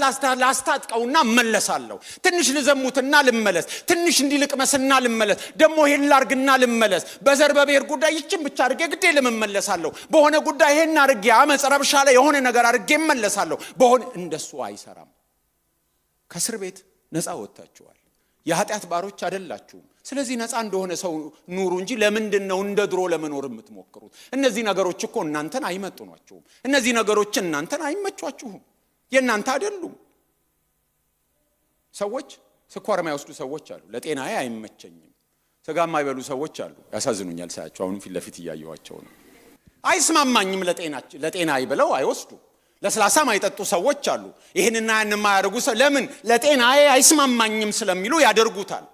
ላስታጥቀውና እመለሳለሁ፣ ትንሽ ልዘሙትና ልመለስ፣ ትንሽ እንዲልቅመስና ልመለስ፣ ደግሞ ይሄን ላርግና ልመለስ፣ በዘር በብሔር ጉዳይ ይችን ብቻ አድርጌ ግዴ ልመለሳለሁ፣ በሆነ ጉዳይ ይሄን አድርጌ አመጽ ረብሻ ላይ የሆነ ነገር አድርጌ እመለሳለሁ። እንደሱ አይሰራም። ከእስር ቤት ነፃ ወጥታችኋል። የኃጢአት ባሮች አይደላችሁም። ስለዚህ ነፃ እንደሆነ ሰው ኑሩ እንጂ ለምንድን ነው እንደ ድሮ ለመኖር የምትሞክሩት? እነዚህ ነገሮች እኮ እናንተን አይመጥኗችሁም። እነዚህ ነገሮች እናንተን አይመቿችሁም። የእናንተ አይደሉም። ሰዎች ስኳር የማይወስዱ ሰዎች አሉ። ለጤናዬ አይመቸኝም። ስጋ የማይበሉ ሰዎች አሉ። ያሳዝኑኛል ሳያቸው። አሁን ፊት ለፊት እያየኋቸው ነው። አይስማማኝም ለጤናዬ ብለው አይወስዱ። ለስላሳ ማይጠጡ ሰዎች አሉ። ይሄንና ያን የማያደርጉ ለምን? ለጤናዬ አይስማማኝም ስለሚሉ ያደርጉታል።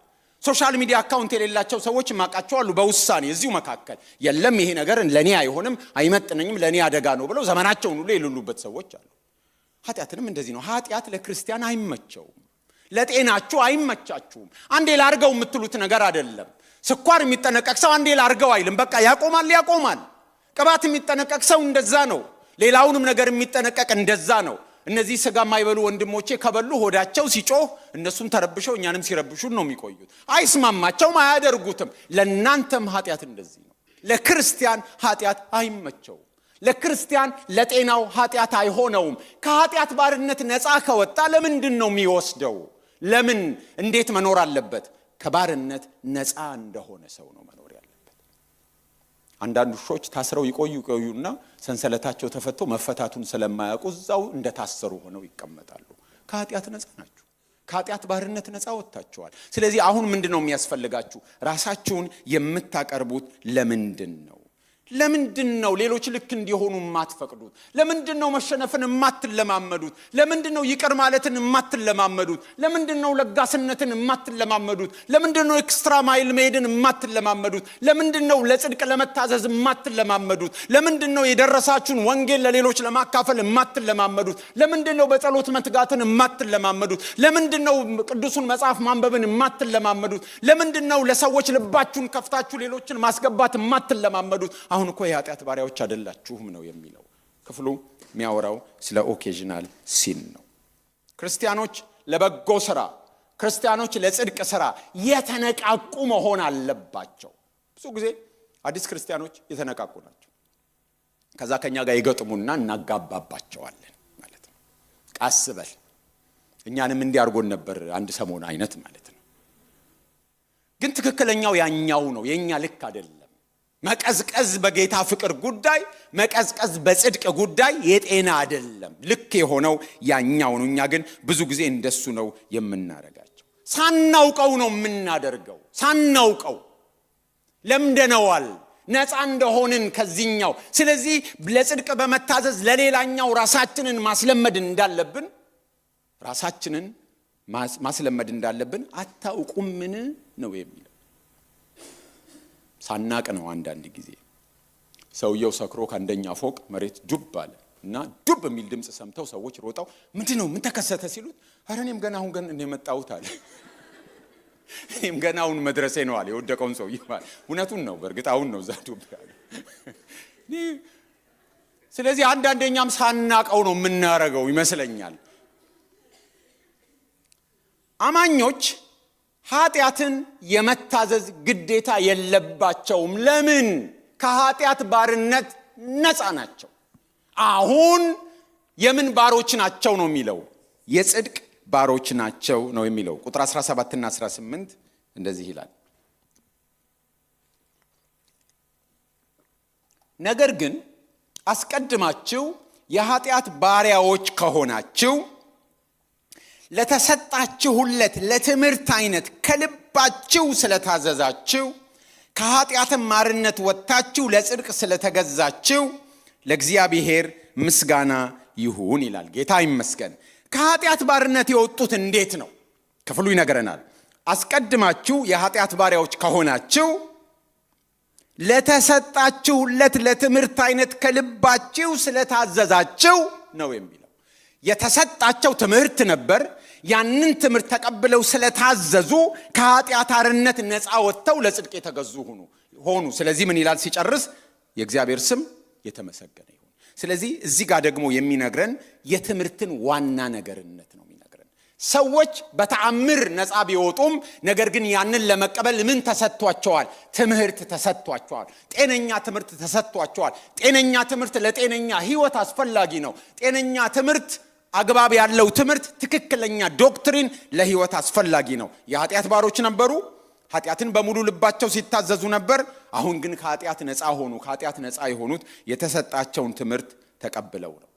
ሶሻል ሚዲያ አካውንት የሌላቸው ሰዎች ማቃቸው አሉ። በውሳኔ እዚሁ መካከል የለም ይሄ ነገር ለኔ አይሆንም፣ አይመጥነኝም፣ ለኔ አደጋ ነው ብለው ዘመናቸውን ሁሉ የሌሉበት ሰዎች አሉ። ኃጢአትንም እንደዚህ ነው። ኃጢአት ለክርስቲያን አይመቸውም። ለጤናችሁ አይመቻችሁም። አንዴ ላርገው የምትሉት ነገር አይደለም። ስኳር የሚጠነቀቅ ሰው አንዴ ላርገው አይልም። በቃ ያቆማል። ቅባት የሚጠነቀቅ ሰው እንደዛ ነው። ሌላውንም ነገር የሚጠነቀቅ እንደዛ ነው። እነዚህ ስጋ የማይበሉ ወንድሞቼ ከበሉ ሆዳቸው ሲጮህ እነሱም ተረብሸው እኛንም ሲረብሹን ነው የሚቆዩት። አይስማማቸውም፣ አያደርጉትም። ለእናንተም ኃጢአት እንደዚህ ነው። ለክርስቲያን ኃጢአት አይመቸውም። ለክርስቲያን ለጤናው ኃጢአት አይሆነውም። ከኃጢአት ባርነት ነፃ ከወጣ ለምንድን ነው የሚወስደው? ለምን እንዴት መኖር አለበት? ከባርነት ነፃ እንደሆነ ሰው ነው መኖር ያለበት። አንዳንድ ውሾች ታስረው ይቆዩና ሰንሰለታቸው ተፈቶ መፈታቱን ስለማያውቁ እዛው እንደታሰሩ ሆነው ይቀመጣሉ። ከኃጢአት ነፃ ናችሁ። ከኃጢአት ባርነት ነፃ ወጥታችኋል። ስለዚህ አሁን ምንድነው የሚያስፈልጋችሁ? ራሳችሁን የምታቀርቡት ለምንድን ነው? ለምንድን ነው ሌሎች ልክ እንዲሆኑ የማትፈቅዱት? ለምንድን ነው መሸነፍን የማትለማመዱት? ለምንድን ነው ይቅር ማለትን የማትለማመዱት? ለምንድን ነው ለጋስነትን የማትለማመዱት? ለምንድን ነው ኤክስትራ ማይል መሄድን የማትለማመዱት? ለምንድን ነው ለጽድቅ ለመታዘዝ የማትለማመዱት? ለምንድን ነው የደረሳችሁን ወንጌል ለሌሎች ለማካፈል የማትለማመዱት? ለምንድን ነው በጸሎት መትጋትን የማትለማመዱት? ለምንድን ነው ቅዱሱን መጽሐፍ ማንበብን የማትለማመዱት? ለምንድን ነው ለሰዎች ልባችሁን ከፍታችሁ ሌሎችን ማስገባት የማትለማመዱት? አሁን እኮ የኃጢአት ባሪያዎች አይደላችሁም ነው የሚለው ክፍሉ። የሚያወራው ስለ ኦኬዥናል ሲን ነው። ክርስቲያኖች ለበጎ ስራ፣ ክርስቲያኖች ለጽድቅ ስራ የተነቃቁ መሆን አለባቸው። ብዙ ጊዜ አዲስ ክርስቲያኖች የተነቃቁ ናቸው። ከዛ ከኛ ጋር ይገጥሙና እናጋባባቸዋለን ማለት ነው። ቃስ በል እኛንም እንዲያርጎን ነበር አንድ ሰሞን አይነት ማለት ነው። ግን ትክክለኛው ያኛው ነው፣ የኛ ልክ አይደለም። መቀዝቀዝ በጌታ ፍቅር ጉዳይ፣ መቀዝቀዝ በጽድቅ ጉዳይ የጤና አይደለም። ልክ የሆነው ያኛው ነው። እኛ ግን ብዙ ጊዜ እንደሱ ነው የምናረጋቸው። ሳናውቀው ነው የምናደርገው። ሳናውቀው ለምደነዋል ነፃ እንደሆንን ከዚህኛው። ስለዚህ ለጽድቅ በመታዘዝ ለሌላኛው ራሳችንን ማስለመድ እንዳለብን አታውቁምን ነው የሚለው። ሳናቅ ነው። አንዳንድ ጊዜ ሰውየው ሰክሮ ከአንደኛ ፎቅ መሬት ዱብ አለ እና ዱብ የሚል ድምጽ ሰምተው ሰዎች ሮጠው ምንድነው ምን ተከሰተ ሲሉት ኧረ እኔም ገና አሁን እንደመጣሁት አለ። እኔም ገና አሁን መድረሴ ነው አለ የወደቀውን ሰውዬ ማለት። እውነቱን ነው። በእርግጥ አሁን ነው እዛ ዱብ ያለ። ስለዚህ አንዳንደኛም ሳናቀው ነው የምናረገው ይመስለኛል። አማኞች ኃጢአትን የመታዘዝ ግዴታ የለባቸውም። ለምን? ከኃጢአት ባርነት ነፃ ናቸው። አሁን የምን ባሮች ናቸው ነው የሚለው? የጽድቅ ባሮች ናቸው ነው የሚለው። ቁጥር 17 እና 18 እንደዚህ ይላል። ነገር ግን አስቀድማችሁ የኃጢአት ባሪያዎች ከሆናችሁ ለተሰጣችሁለት ለትምህርት አይነት ከልባችሁ ስለታዘዛችሁ ከኃጢአትም ባርነት ወጥታችሁ ለጽድቅ ስለተገዛችሁ ለእግዚአብሔር ምስጋና ይሁን ይላል። ጌታ ይመስገን። ከኃጢአት ባርነት የወጡት እንዴት ነው? ክፍሉ ይነግረናል። አስቀድማችሁ የኃጢአት ባሪያዎች ከሆናችሁ ለተሰጣችሁለት ለትምህርት አይነት ከልባችሁ ስለታዘዛችሁ ነው የሚለው። የተሰጣቸው ትምህርት ነበር። ያንን ትምህርት ተቀብለው ስለታዘዙ ከኃጢአት ባርነት ነፃ ወጥተው ለጽድቅ የተገዙ ሆኑ። ስለዚህ ምን ይላል ሲጨርስ? የእግዚአብሔር ስም የተመሰገነ ይሁን። ስለዚህ እዚህ ጋር ደግሞ የሚነግረን የትምህርትን ዋና ነገርነት ነው የሚነግረን። ሰዎች በተአምር ነፃ ቢወጡም ነገር ግን ያንን ለመቀበል ምን ተሰጥቷቸዋል? ትምህርት ተሰጥቷቸዋል። ጤነኛ ትምህርት ተሰጥቷቸዋል። ጤነኛ ትምህርት ለጤነኛ ህይወት አስፈላጊ ነው። ጤነኛ ትምህርት፣ አግባብ ያለው ትምህርት፣ ትክክለኛ ዶክትሪን ለህይወት አስፈላጊ ነው። የኃጢአት ባሮች ነበሩ። ኃጢአትን በሙሉ ልባቸው ሲታዘዙ ነበር። አሁን ግን ከኃጢአት ነፃ ሆኑ። ከኃጢአት ነፃ የሆኑት የተሰጣቸውን ትምህርት ተቀብለው ነው።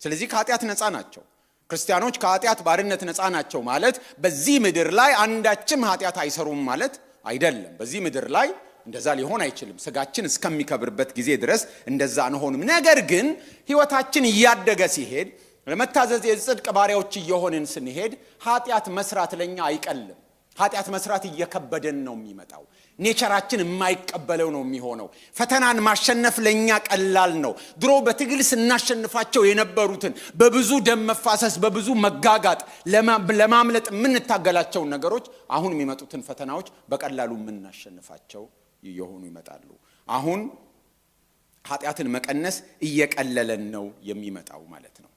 ስለዚህ ከኃጢአት ነፃ ናቸው። ክርስቲያኖች ከኃጢአት ባርነት ነፃ ናቸው ማለት በዚህ ምድር ላይ አንዳችም ኃጢአት አይሰሩም ማለት አይደለም። በዚህ ምድር ላይ እንደዛ ሊሆን አይችልም። ስጋችን እስከሚከብርበት ጊዜ ድረስ እንደዛ አንሆንም። ነገር ግን ህይወታችን እያደገ ሲሄድ ለመታዘዝ የጽድቅ ባሪያዎች እየሆንን ስንሄድ ኃጢአት መስራት ለኛ አይቀልም። ኃጢአት መስራት እየከበደን ነው የሚመጣው። ኔቸራችን የማይቀበለው ነው የሚሆነው። ፈተናን ማሸነፍ ለኛ ቀላል ነው። ድሮ በትግል ስናሸንፋቸው የነበሩትን በብዙ ደም መፋሰስ በብዙ መጋጋጥ ለማምለጥ የምንታገላቸው ነገሮች አሁን የሚመጡትን ፈተናዎች በቀላሉ የምናሸንፋቸው እየሆኑ ይመጣሉ። አሁን ኃጢአትን መቀነስ እየቀለለን ነው የሚመጣው ማለት ነው።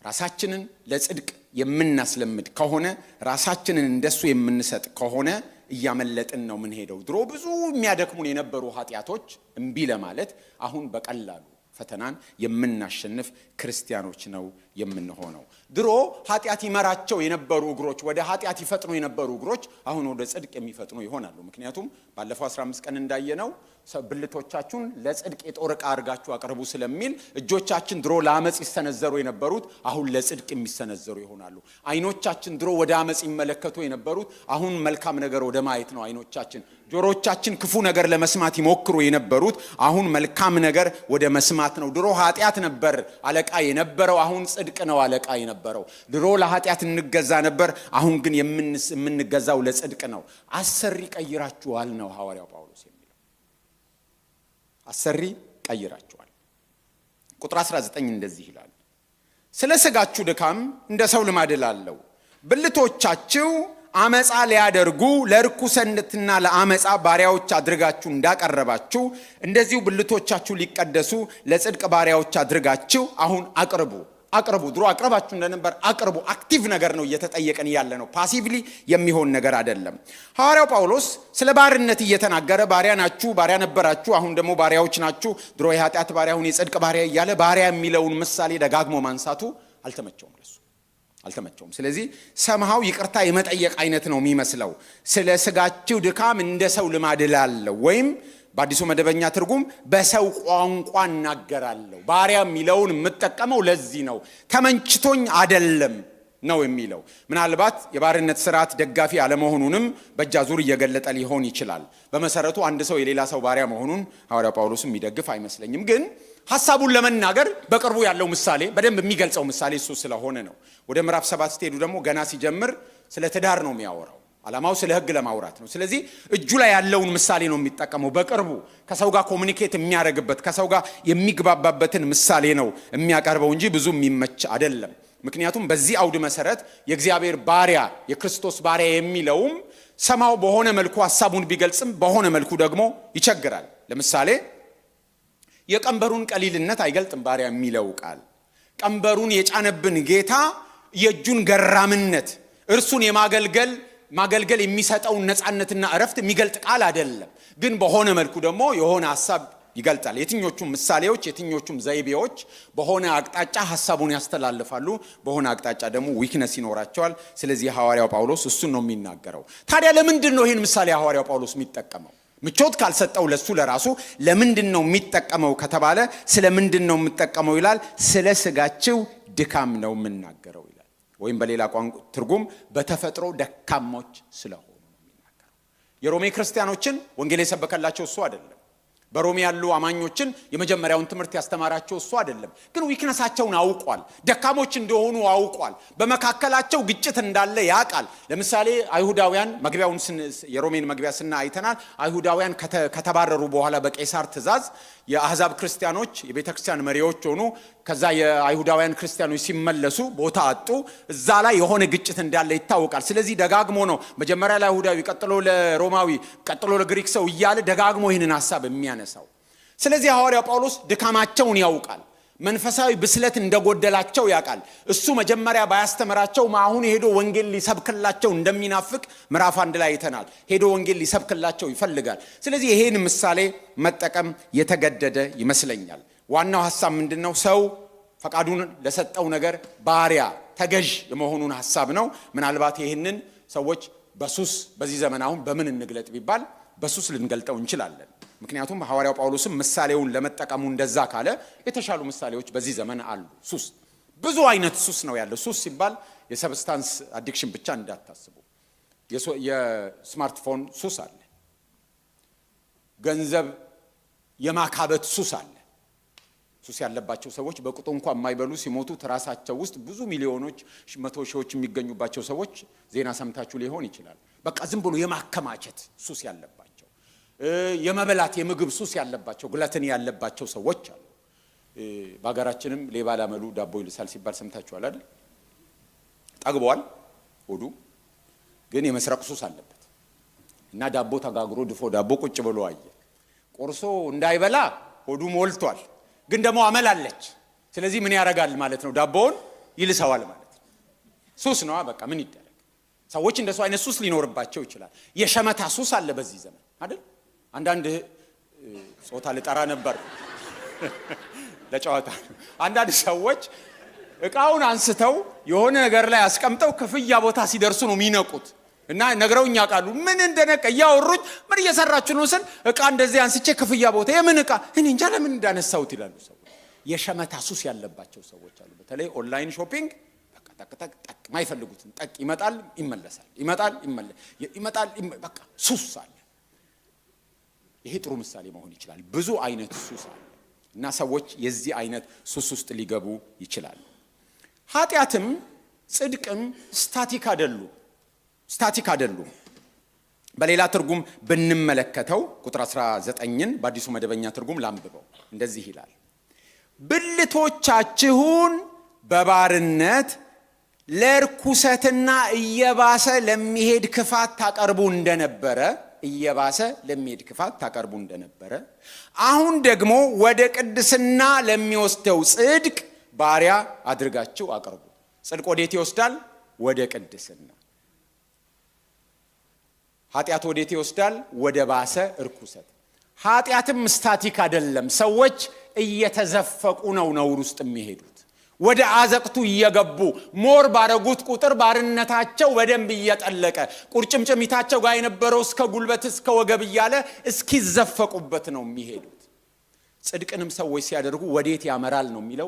ራሳችንን ለጽድቅ የምናስለምድ ከሆነ ራሳችንን እንደሱ የምንሰጥ ከሆነ እያመለጥን ነው ምን ሄደው። ድሮ ብዙ የሚያደክሙን የነበሩ ኃጢአቶች እምቢ ለማለት አሁን በቀላሉ ፈተናን የምናሸንፍ ክርስቲያኖች ነው የምንሆነው። ድሮ ኃጢአት ይመራቸው የነበሩ እግሮች ወደ ኃጢአት ይፈጥኑ የነበሩ እግሮች አሁን ወደ ጽድቅ የሚፈጥኑ ይሆናሉ። ምክንያቱም ባለፈው 15 ቀን እንዳየነው ብልቶቻችሁን ለጽድቅ የጦር ዕቃ አድርጋችሁ አቅርቡ ስለሚል እጆቻችን ድሮ ለአመጽ ይሰነዘሩ የነበሩት አሁን ለጽድቅ የሚሰነዘሩ ይሆናሉ። አይኖቻችን ድሮ ወደ አመጽ ይመለከቱ የነበሩት አሁን መልካም ነገር ወደ ማየት ነው አይኖቻችን። ጆሮቻችን ክፉ ነገር ለመስማት ይሞክሩ የነበሩት አሁን መልካም ነገር ወደ መስማት ነው። ድሮ ኃጢአት ነበር አለቃ የነበረው፣ አሁን ጽድቅ ነው አለቃ የነበረው። ድሮ ለኃጢአት እንገዛ ነበር፣ አሁን ግን የምንገዛው ለጽድቅ ነው። አሰሪ ቀይራችኋል ነው ሐዋርያው ጳውሎስ የሚለው። አሰሪ ቀይራችኋል። ቁጥር 19 እንደዚህ ይላል፣ ስለ ሥጋችሁ ድካም እንደ ሰው ልማድ እላለሁ፣ ብልቶቻችሁ አመጻ ሊያደርጉ ለርኩሰትና ለአመጻ ባሪያዎች አድርጋችሁ እንዳቀረባችሁ እንደዚሁ ብልቶቻችሁ ሊቀደሱ ለጽድቅ ባሪያዎች አድርጋችሁ አሁን አቅርቡ። ድሮ አቅርባችሁ እንደነበር አቅርቡ። አክቲቭ ነገር ነው እየተጠየቀን ያለ ነው። ፓሲቭሊ የሚሆን ነገር አይደለም። ሐዋርያው ጳውሎስ ስለ ባርነት እየተናገረ ባሪያ ናችሁ፣ ባሪያ ነበራችሁ፣ አሁን ደግሞ ባሪያዎች ናችሁ፣ ድሮ የኃጢአት ባሪያ አሁን የጽድቅ ባሪያ እያለ ባሪያ የሚለውን ምሳሌ ደጋግሞ ማንሳቱ አልተመቸውም ለሱ አልተመቸውም። ስለዚህ ሰምሃው ይቅርታ የመጠየቅ አይነት ነው የሚመስለው። ስለ ሥጋችሁ ድካም እንደ ሰው ልማድ እላለሁ፣ ወይም በአዲሱ መደበኛ ትርጉም በሰው ቋንቋ እናገራለሁ። ባሪያ የሚለውን የምጠቀመው ለዚህ ነው። ተመንችቶኝ አይደለም ነው የሚለው። ምናልባት የባርነት ስርዓት ደጋፊ አለመሆኑንም በእጃዙር እየገለጠ ሊሆን ይችላል። በመሰረቱ አንድ ሰው የሌላ ሰው ባሪያ መሆኑን ሐዋርያው ጳውሎስ የሚደግፍ አይመስለኝም። ግን ሐሳቡን ለመናገር በቅርቡ ያለው ምሳሌ በደንብ የሚገልጸው ምሳሌ እሱ ስለሆነ ነው። ወደ ምዕራፍ 7 ስትሄዱ ደግሞ ገና ሲጀምር ስለ ትዳር ነው የሚያወራው። ዓላማው ስለ ሕግ ለማውራት ነው። ስለዚህ እጁ ላይ ያለውን ምሳሌ ነው የሚጠቀመው። በቅርቡ ከሰው ጋር ኮሙኒኬት የሚያደርግበት ከሰው ጋር የሚግባባበትን ምሳሌ ነው የሚያቀርበው እንጂ ብዙ የሚመች አይደለም። ምክንያቱም በዚህ አውድ መሰረት የእግዚአብሔር ባሪያ የክርስቶስ ባሪያ የሚለውም ሰማው በሆነ መልኩ ሐሳቡን ቢገልጽም በሆነ መልኩ ደግሞ ይቸግራል። ለምሳሌ የቀንበሩን ቀሊልነት አይገልጥም ባሪያ የሚለው ቃል። ቀንበሩን የጫነብን ጌታ የእጁን ገራምነት እርሱን ማገልገል የሚሰጠውን ነፃነትና እረፍት የሚገልጥ ቃል አይደለም። ግን በሆነ መልኩ ደግሞ የሆነ ሐሳብ ይገልጣል። የትኞቹም ምሳሌዎች የትኞቹም ዘይቤዎች በሆነ አቅጣጫ ሐሳቡን ያስተላልፋሉ፣ በሆነ አቅጣጫ ደግሞ ዊክነስ ይኖራቸዋል። ስለዚህ ሐዋርያው ጳውሎስ እሱን ነው የሚናገረው። ታዲያ ለምንድን ነው ይህን ምሳሌ ሐዋርያው ጳውሎስ የሚጠቀመው? ምቾት ካልሰጠው ለሱ ለራሱ ለምንድን ነው የሚጠቀመው ከተባለ ስለ ምንድን ነው የምጠቀመው ይላል? ስለ ስጋችሁ ድካም ነው የምናገረው ይላል። ወይም በሌላ ቋንቋ ትርጉም በተፈጥሮ ደካሞች ስለሆኑ ነው የሚናገረው። የሮሜ ክርስቲያኖችን ወንጌል የሰበከላቸው እሱ አይደለም። በሮሜ ያሉ አማኞችን የመጀመሪያውን ትምህርት ያስተማራቸው እሱ አይደለም። ግን ዊክነሳቸውን አውቋል። ደካሞች እንደሆኑ አውቋል። በመካከላቸው ግጭት እንዳለ ያውቃል። ለምሳሌ አይሁዳውያን የሮሜን መግቢያ አይተናል። አይሁዳውያን ከተባረሩ በኋላ በቄሳር ትእዛዝ የአሕዛብ ክርስቲያኖች የቤተክርስቲያን መሪዎች ሆኑ። ከዛ የአይሁዳውያን ክርስቲያኖች ሲመለሱ ቦታ አጡ። እዛ ላይ የሆነ ግጭት እንዳለ ይታወቃል። ስለዚህ ደጋግሞ ነው መጀመሪያ ለአይሁዳዊ፣ ቀጥሎ ለሮማዊ፣ ቀጥሎ ለግሪክ ሰው እያለ ደጋግሞ ይህንን ሐሳብ የሚያነሳው። ስለዚህ ሐዋርያው ጳውሎስ ድካማቸውን ያውቃል። መንፈሳዊ ብስለት እንደጎደላቸው ያውቃል። እሱ መጀመሪያ ባያስተምራቸው አሁን ሄዶ ወንጌል ሊሰብክላቸው እንደሚናፍቅ ምዕራፍ 1 ላይ አይተናል። ሄዶ ወንጌል ሊሰብክላቸው ይፈልጋል። ስለዚህ ይሄን ምሳሌ መጠቀም የተገደደ ይመስለኛል። ዋናው ሐሳብ ምንድነው? ሰው ፈቃዱን ለሰጠው ነገር ባሪያ ተገዥ የመሆኑን ሐሳብ ነው። ምናልባት ይሄንን ሰዎች በሱስ በዚህ ዘመን አሁን በምን እንግለጥ ቢባል በሱስ ልንገልጠው እንችላለን። ምክንያቱም ሐዋርያው ጳውሎስም ምሳሌውን ለመጠቀሙ እንደዛ ካለ የተሻሉ ምሳሌዎች በዚህ ዘመን አሉ። ሱስ ብዙ አይነት ሱስ ነው ያለው። ሱስ ሲባል የሰብስታንስ አዲክሽን ብቻ እንዳታስቡ። የስማርትፎን ሱስ አለ። ገንዘብ የማካበት ሱስ አለ። ሱስ ያለባቸው ሰዎች በቁጡ እንኳን የማይበሉ ሲሞቱ ራሳቸው ውስጥ ብዙ ሚሊዮኖች መቶ ሺዎች የሚገኙባቸው ሰዎች ዜና ሰምታችሁ ሊሆን ይችላል። በቃ ዝም ብሎ የማከማቸት ሱስ ያለባቸው፣ የመበላት የምግብ ሱስ ያለባቸው፣ ግለትን ያለባቸው ሰዎች አሉ። በአገራችንም ሌባ ላመሉ ዳቦ ይልሳል ሲባል ሰምታችኋል አይደል? ጠግቧል ሆዱ፣ ግን የመስረቅ ሱስ አለበት እና ዳቦ ተጋግሮ ድፎ ዳቦ ቁጭ ብሎ አየ። ቆርሶ እንዳይበላ ሆዱ ሞልቷል፣ ግን ደግሞ አመላለች። ስለዚህ ምን ያደርጋል ማለት ነው? ዳቦውን ይልሰዋል ማለት ነው። ሱስ ነው በቃ። ምን ይደረግ? ሰዎች እንደሱ አይነት ሱስ ሊኖርባቸው ይችላል። የሸመታ ሱስ አለ በዚህ ዘመን አይደል? አንዳንድ ጾታ ልጠራ ነበር ለጨዋታ። አንዳንድ ሰዎች እቃውን አንስተው የሆነ ነገር ላይ አስቀምጠው ክፍያ ቦታ ሲደርሱ ነው የሚነቁት። እና ነግረውኛ ቃሉ ምን እንደነቀ ያወሩኝ። ምን እየሰራችሁ ነው ስል እቃ እንደዚህ አንስቼ ክፍያ ቦታ የምን እቃ እኔ እንጃ ለምን እንዳነሳሁት ይላሉ ሰዎች። የሸመታ ሱስ ያለባቸው ሰዎች አሉ። በተለይ ኦንላይን ሾፒንግ በቃ ጠቅ ማይፈልጉትን ጠቅ ይመጣል ይመለሳል፣ ይመጣል በቃ ሱስ አለ። ይሄ ጥሩ ምሳሌ መሆን ይችላል። ብዙ አይነት ሱስ አለ እና ሰዎች የዚህ አይነት ሱስ ውስጥ ሊገቡ ይችላሉ። ኃጢአትም ጽድቅም ስታቲክ አይደሉም። በሌላ ትርጉም ብንመለከተው ቁጥር 19ን በአዲሱ መደበኛ ትርጉም ላንብበው። እንደዚህ ይላል፣ ብልቶቻችሁን በባርነት ለርኩሰትና እየባሰ ለሚሄድ ክፋት ታቀርቡ እንደነበረ አሁን ደግሞ ወደ ቅድስና ለሚወስደው ጽድቅ ባሪያ አድርጋችሁ አቅርቡ። ጽድቅ ወዴት ይወስዳል? ወደ ቅድስና። ኃጢአት ወዴት ይወስዳል? ወደ ባሰ እርኩሰት። ኃጢአትም ስታቲክ አይደለም። ሰዎች እየተዘፈቁ ነው ነውር ውስጥ የሚሄዱት። ወደ አዘቅቱ እየገቡ ሞር ባረጉት ቁጥር ባርነታቸው በደንብ እየጠለቀ ቁርጭምጭሚታቸው ጋር የነበረው እስከ ጉልበት እስከ ወገብ እያለ እስኪዘፈቁበት ነው የሚሄዱት። ጽድቅንም ሰዎች ሲያደርጉ ወዴት ያመራል ነው የሚለው?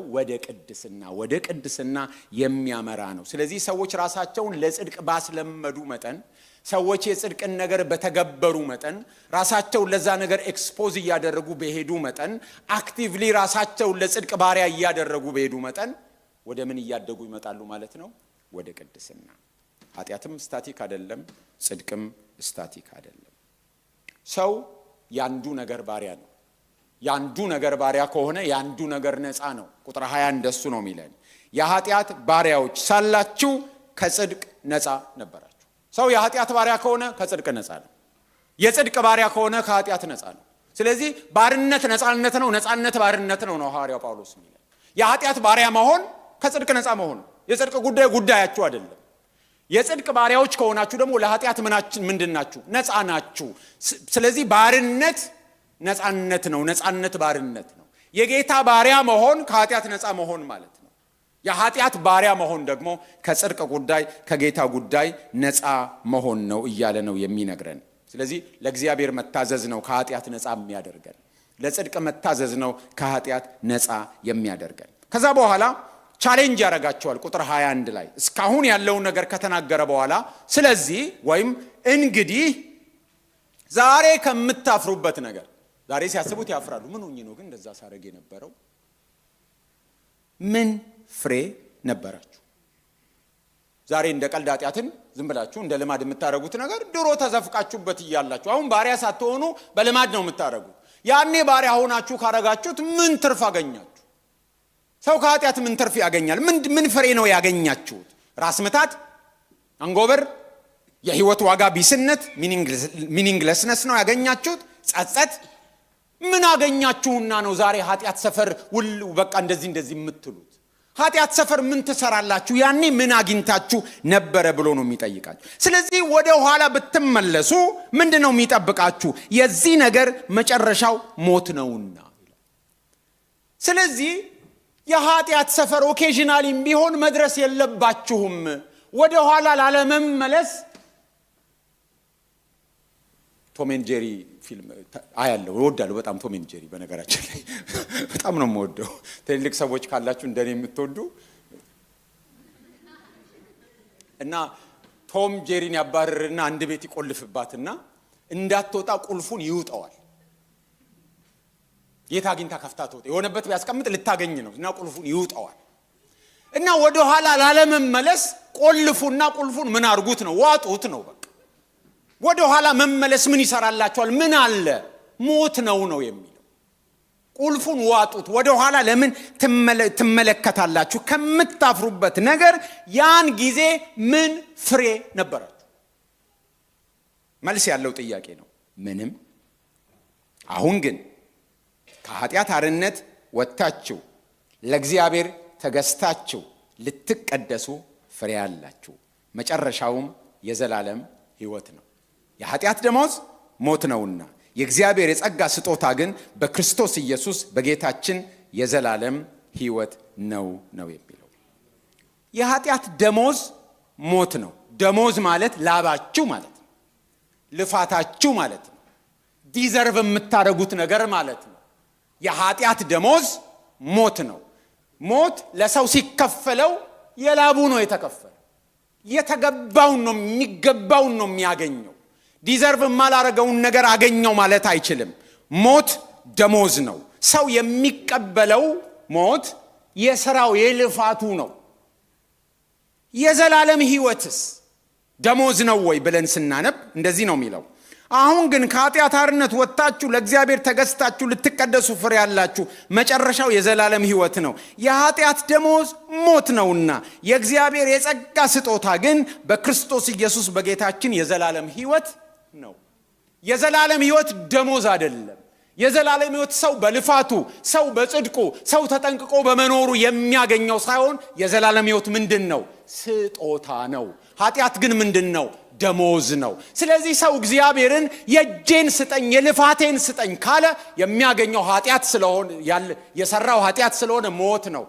ወደ ቅድስና የሚያመራ ነው። ስለዚህ ሰዎች ራሳቸውን ለጽድቅ ባስለመዱ መጠን፣ ሰዎች የጽድቅን ነገር በተገበሩ መጠን፣ ራሳቸውን ለዛ ነገር ኤክስፖዝ እያደረጉ በሄዱ መጠን፣ አክቲቭሊ ራሳቸውን ለጽድቅ ባሪያ እያደረጉ በሄዱ መጠን ወደ ምን እያደጉ ይመጣሉ ማለት ነው? ወደ ቅድስና። ኃጢአትም ስታቲክ አይደለም፣ ጽድቅም ስታቲክ አይደለም። ሰው ያንዱ ነገር ባሪያ ነው። ያንዱ ነገር ባሪያ ከሆነ ያንዱ ነገር ነፃ ነው። ቁጥር 20 እንደሱ ነው የሚለን፣ የኃጢአት ባሪያዎች ሳላችሁ ከጽድቅ ነፃ ነበራችሁ። ሰው የኃጢአት ባሪያ ከሆነ ከጽድቅ ነፃ ነው። የጽድቅ ባሪያ ከሆነ ከኃጢአት ነፃ ነው። ስለዚህ ባርነት ነፃነት ነው፣ ነፃነት ባርነት ነው ሐዋርያው ጳውሎስ የሚለው። የኃጢአት ባሪያ መሆን ከጽድቅ ነፃ መሆን፣ የጽድቅ ጉዳያችሁ አይደለም። የጽድቅ ባሪያዎች ከሆናችሁ ደግሞ ለኃጢአት ምንድናችሁ? ነፃ ናችሁ። ስለዚህ ባርነት ነፃነት ነው፣ ነፃነት ባርነት ነው። የጌታ ባሪያ መሆን ከኃጢአት ነፃ መሆን ማለት ነው። የኃጢአት ባሪያ መሆን ደግሞ ከጽድቅ ጉዳይ ከጌታ ጉዳይ ነፃ መሆን ነው እያለ ነው የሚነግረን። ስለዚህ ለእግዚአብሔር መታዘዝ ነው ከኃጢአት ነፃ የሚያደርገን። ለጽድቅ መታዘዝ ነው ከኃጢአት ነፃ የሚያደርገን። ከዛ በኋላ ቻሌንጅ ያደርጋቸዋል። ቁጥር 21 ላይ እስካሁን ያለውን ነገር ከተናገረ በኋላ ስለዚህ ወይም እንግዲህ ዛሬ ከምታፍሩበት ነገር፣ ዛሬ ሲያስቡት ያፍራሉ። ምን ሆኜ ነው ግን እንደዛ ሳረግ የነበረው? ምን ፍሬ ነበራችሁ? ዛሬ እንደ ቀልድ ኃጢአትን ዝም ብላችሁ እንደ ልማድ የምታረጉት ነገር ድሮ ተዘፍቃችሁበት እያላችሁ አሁን ባሪያ ሳትሆኑ በልማድ ነው የምታረጉት። ያኔ ባሪያ ሆናችሁ ካረጋችሁት ምን ትርፍ አገኛችሁ? ሰው ከኃጢአት ምን ትርፍ ያገኛል? ምን ፍሬ ነው ያገኛችሁት? ራስ ምታት፣ አንጎበር፣ የህይወት ዋጋ ቢስነት፣ ሚኒንግለስነስ ነው ያገኛችሁት? ጸጸት። ምን አገኛችሁና ነው ዛሬ ኃጢአት ሰፈር በቃ እንደዚህ የምትሉት? ኃጢአት ሰፈር ምን ትሰራላችሁ? ያኔ ምን አግኝታችሁ ነበረ ብሎ ነው የሚጠይቃችሁ። ስለዚህ ወደ ኋላ ብትመለሱ ምንድነው የሚጠብቃችሁ? የዚህ ነገር መጨረሻው ሞት ነውና። ስለዚህ የኃጢአት ሰፈር ኦኬዥናሊም ቢሆን መድረስ የለባችሁም። ወደ ኋላ ላለመመለስ ቶም ኤንድ ጄሪ ፊልም አያለሁ፣ እወዳለሁ በጣም ቶም ኤንድ ጄሪ። በነገራችን ላይ በጣም ነው የምወደው። ትልልቅ ሰዎች ካላችሁ እንደኔ የምትወዱ እና ቶም ጄሪን ያባረርና አንድ ቤት ይቆልፍባትና እንዳትወጣ ቁልፉን ይውጠዋል። የት አግኝታ ከፍታ ትወጣ? የሆነበት ቢያስቀምጥ ልታገኝ ነው እና ቁልፉን ይውጠዋል። እና ወደ ኋላ ላለመመለስ ቆልፉና ቁልፉን ምን አርጉት ነው? ዋጡት ነው በቃ። ወደ ኋላ መመለስ ምን ይሰራላችኋል? ምን አለ? ሞት ነው የሚለው። ቁልፉን ዋጡት። ወደ ኋላ ለምን ትመለከታላችሁ? ከምታፍሩበት ነገር ያን ጊዜ ምን ፍሬ ነበራችሁ? መልስ ያለው ጥያቄ ነው። ምንም። አሁን ግን ከኃጢአት አርነት ወጥታችሁ ለእግዚአብሔር ተገዝታችሁ ልትቀደሱ ፍሬ አላችሁ፣ መጨረሻውም የዘላለም ሕይወት ነው። የኃጢአት ደሞዝ ሞት ነውና የእግዚአብሔር የጸጋ ስጦታ ግን በክርስቶስ ኢየሱስ በጌታችን የዘላለም ሕይወት ነው የሚለው። የኃጢአት ደሞዝ ሞት ነው። ደሞዝ ማለት ላባችሁ ማለት ነው፣ ልፋታችሁ ማለት ነው፣ ዲዘርቭ የምታደርጉት ነገር ማለት ነው። የኃጢአት ደሞዝ ሞት ነው። ሞት ለሰው ሲከፈለው የላቡ ነው የተከፈለው። የተገባውን ነው የሚገባውን ነው የሚያገኘው። ዲዘርቭ የማላረገውን ነገር አገኘው ማለት አይችልም። ሞት ደሞዝ ነው። ሰው የሚቀበለው ሞት የሥራው የልፋቱ ነው። የዘላለም ሕይወትስ ደሞዝ ነው ወይ ብለን ስናነብ እንደዚህ ነው የሚለው። አሁን ግን ከኃጢአት አርነት ወጥታችሁ ለእግዚአብሔር ተገዝታችሁ ልትቀደሱ ፍሬ ያላችሁ፣ መጨረሻው የዘላለም ሕይወት ነው። የኃጢአት ደሞዝ ሞት ነውና የእግዚአብሔር የጸጋ ስጦታ ግን በክርስቶስ ኢየሱስ በጌታችን የዘላለም ሕይወት ነው። የዘላለም ሕይወት ደሞዝ አይደለም። የዘላለም ሕይወት ሰው በልፋቱ፣ ሰው በጽድቁ፣ ሰው ተጠንቅቆ በመኖሩ የሚያገኘው ሳይሆን የዘላለም ሕይወት ምንድነው? ስጦታ ነው። ኃጢአት ግን ምንድነው? ደሞዝ ነው። ስለዚህ ሰው እግዚአብሔርን የእጄን ስጠኝ የልፋቴን ስጠኝ ካለ የሚያገኘው ኃጢአት ስለሆነ የሰራው ኃጢአት ስለሆነ ሞት ነው።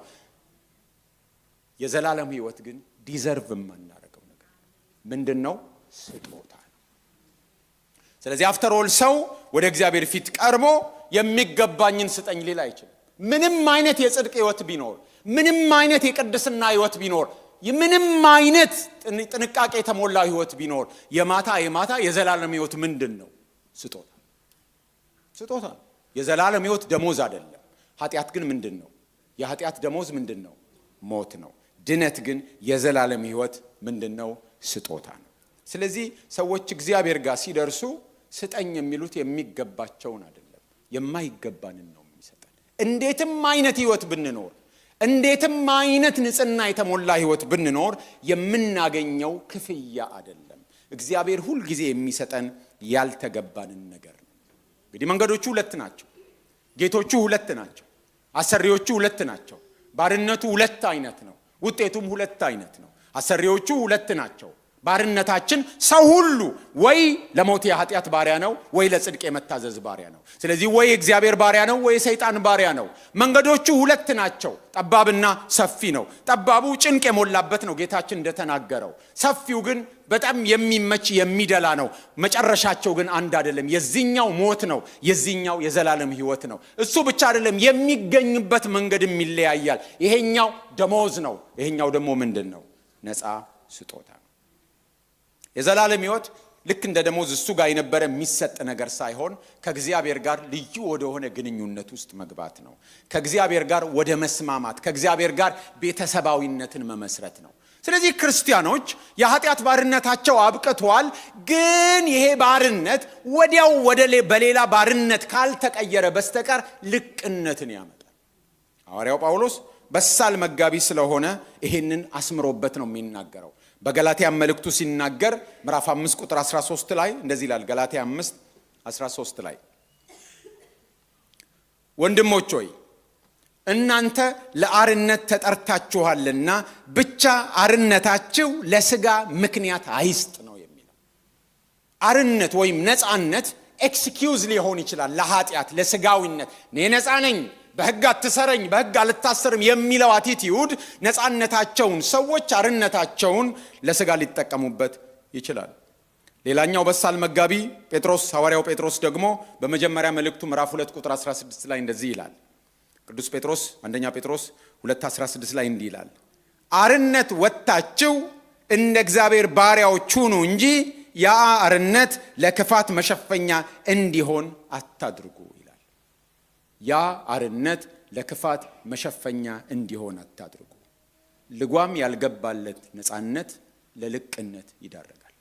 የዘላለም ሕይወት ግን ዲዘርቭ የማናደርገው ነገር ምንድነው? ስጦታ ነው። ስለዚህ አፍተር ኦል ሰው ወደ እግዚአብሔር ፊት ቀርቦ የሚገባኝን ስጠኝ ሊል አይችልም። ምንም አይነት የጽድቅ ሕይወት ቢኖር፣ ምንም አይነት የቅድስና ሕይወት ቢኖር፣ ምንም አይነት ጥንቃቄ የተሞላ ሕይወት ቢኖር የማታ የዘላለም ሕይወት ምንድነው? ስጦታ ነው። የዘላለም ሕይወት ደሞዝ አይደለም። ኃጢአት ግን ምንድነው? የኃጢአት ደሞዝ ምንድነው? ሞት ነው። ድነት ግን የዘላለም ሕይወት ምንድነው? ስጦታ ነው። ስለዚህ ሰዎች እግዚአብሔር ጋር ሲደርሱ ስጠኝ የሚሉት የሚገባቸውን አይደለም፣ የማይገባንን ነው የሚሰጠን። እንዴትም አይነት ሕይወት ብንኖር፣ እንዴትም አይነት ንጽህና የተሞላ ሕይወት ብንኖር የምናገኘው ክፍያ አይደለም። እግዚአብሔር ሁል ጊዜ የሚሰጠን ያልተገባንን ነገር ነው። እንግዲህ መንገዶቹ ሁለት ናቸው። ጌቶቹ ሁለት ናቸው። አሰሪዎቹ ሁለት ናቸው። ባርነቱ ሁለት አይነት ነው። ውጤቱም ሁለት አይነት ነው። አሰሪዎቹ ሁለት ናቸው። ባርነታችን ሰው ሁሉ ወይ ለሞት የኃጢአት ባሪያ ነው ወይ ለጽድቅ የመታዘዝ ባሪያ ነው። ስለዚህ ወይ እግዚአብሔር ባሪያ ነው ወይ ሰይጣን ባሪያ ነው። መንገዶቹ ሁለት ናቸው። ጠባብና ሰፊ ነው። ጠባቡ ጭንቅ የሞላበት ነው ጌታችን እንደተናገረው። ሰፊው ግን በጣም የሚመች የሚደላ ነው። መጨረሻቸው ግን አንድ አይደለም። የዚህኛው ሞት ነው፣ የዚህኛው የዘላለም ሕይወት ነው። እሱ ብቻ አይደለም፣ የሚገኝበት መንገድም ይለያያል። ይሄኛው ደሞዝ ነው፣ ይሄኛው ደግሞ ምንድን ነው? ነፃ ስጦታ ነው። የዘላለም ሕይወት ልክ እንደ ደሞዝ እሱ ጋር የነበረ የሚሰጥ ነገር ሳይሆን ከእግዚአብሔር ጋር ልዩ ወደሆነ ግንኙነት ውስጥ መግባት ነው። ከእግዚአብሔር ጋር ወደ መስማማት፣ ከእግዚአብሔር ጋር ቤተሰባዊነትን መመስረት ነው። ስለዚህ ክርስቲያኖች የኃጢአት ባርነታቸው አብቅቷል። ግን ይሄ ባርነት ወዲያው በሌላ ባርነት ካልተቀየረ በስተቀር ልቅነትን ያመጣል። ሐዋርያው ጳውሎስ በሳል መጋቢ ስለሆነ ይሄንን አስምሮበት ነው የሚናገረው። በገላትያ መልእክቱ ሲናገር ምዕራፍ 5 ቁጥር 13 ላይ እንደዚህ ይላል። ገላትያ 5:13 ላይ ወንድሞች ሆይ እናንተ ለአርነት ተጠርታችኋልና ብቻ አርነታችሁ ለሥጋ ምክንያት አይስጥ ነው የሚለው። አርነት ወይም ነፃነት ኤክስኪውዝ ሊሆን ይችላል ለኃጢአት፣ ለሥጋዊነት። እኔ ነፃ ነኝ፣ በሕግ አትሰረኝ፣ በሕግ አልታሰርም የሚለው አቲቲዩድ ነፃነታቸውን፣ ሰዎች አርነታቸውን ለሥጋ ሊጠቀሙበት ይችላል። ሌላኛው በሳል መጋቢ ጴጥሮስ፣ ሐዋርያው ጴጥሮስ ደግሞ በመጀመሪያ መልእክቱ ምዕራፍ 2 ቁጥር 16 ላይ እንደዚህ ይላል። ቅዱስ ጴጥሮስ አንደኛ ጴጥሮስ 2:16 ላይ እንዲህ ይላል፣ አርነት ወጥታችሁ እንደ እግዚአብሔር ባሪያዎች ሁኑ እንጂ ያ አርነት ለክፋት መሸፈኛ እንዲሆን አታድርጉ ይላል። ያ አርነት ለክፋት መሸፈኛ እንዲሆን አታድርጉ። ልጓም ያልገባለት ነፃነት ለልቅነት ይዳረጋል።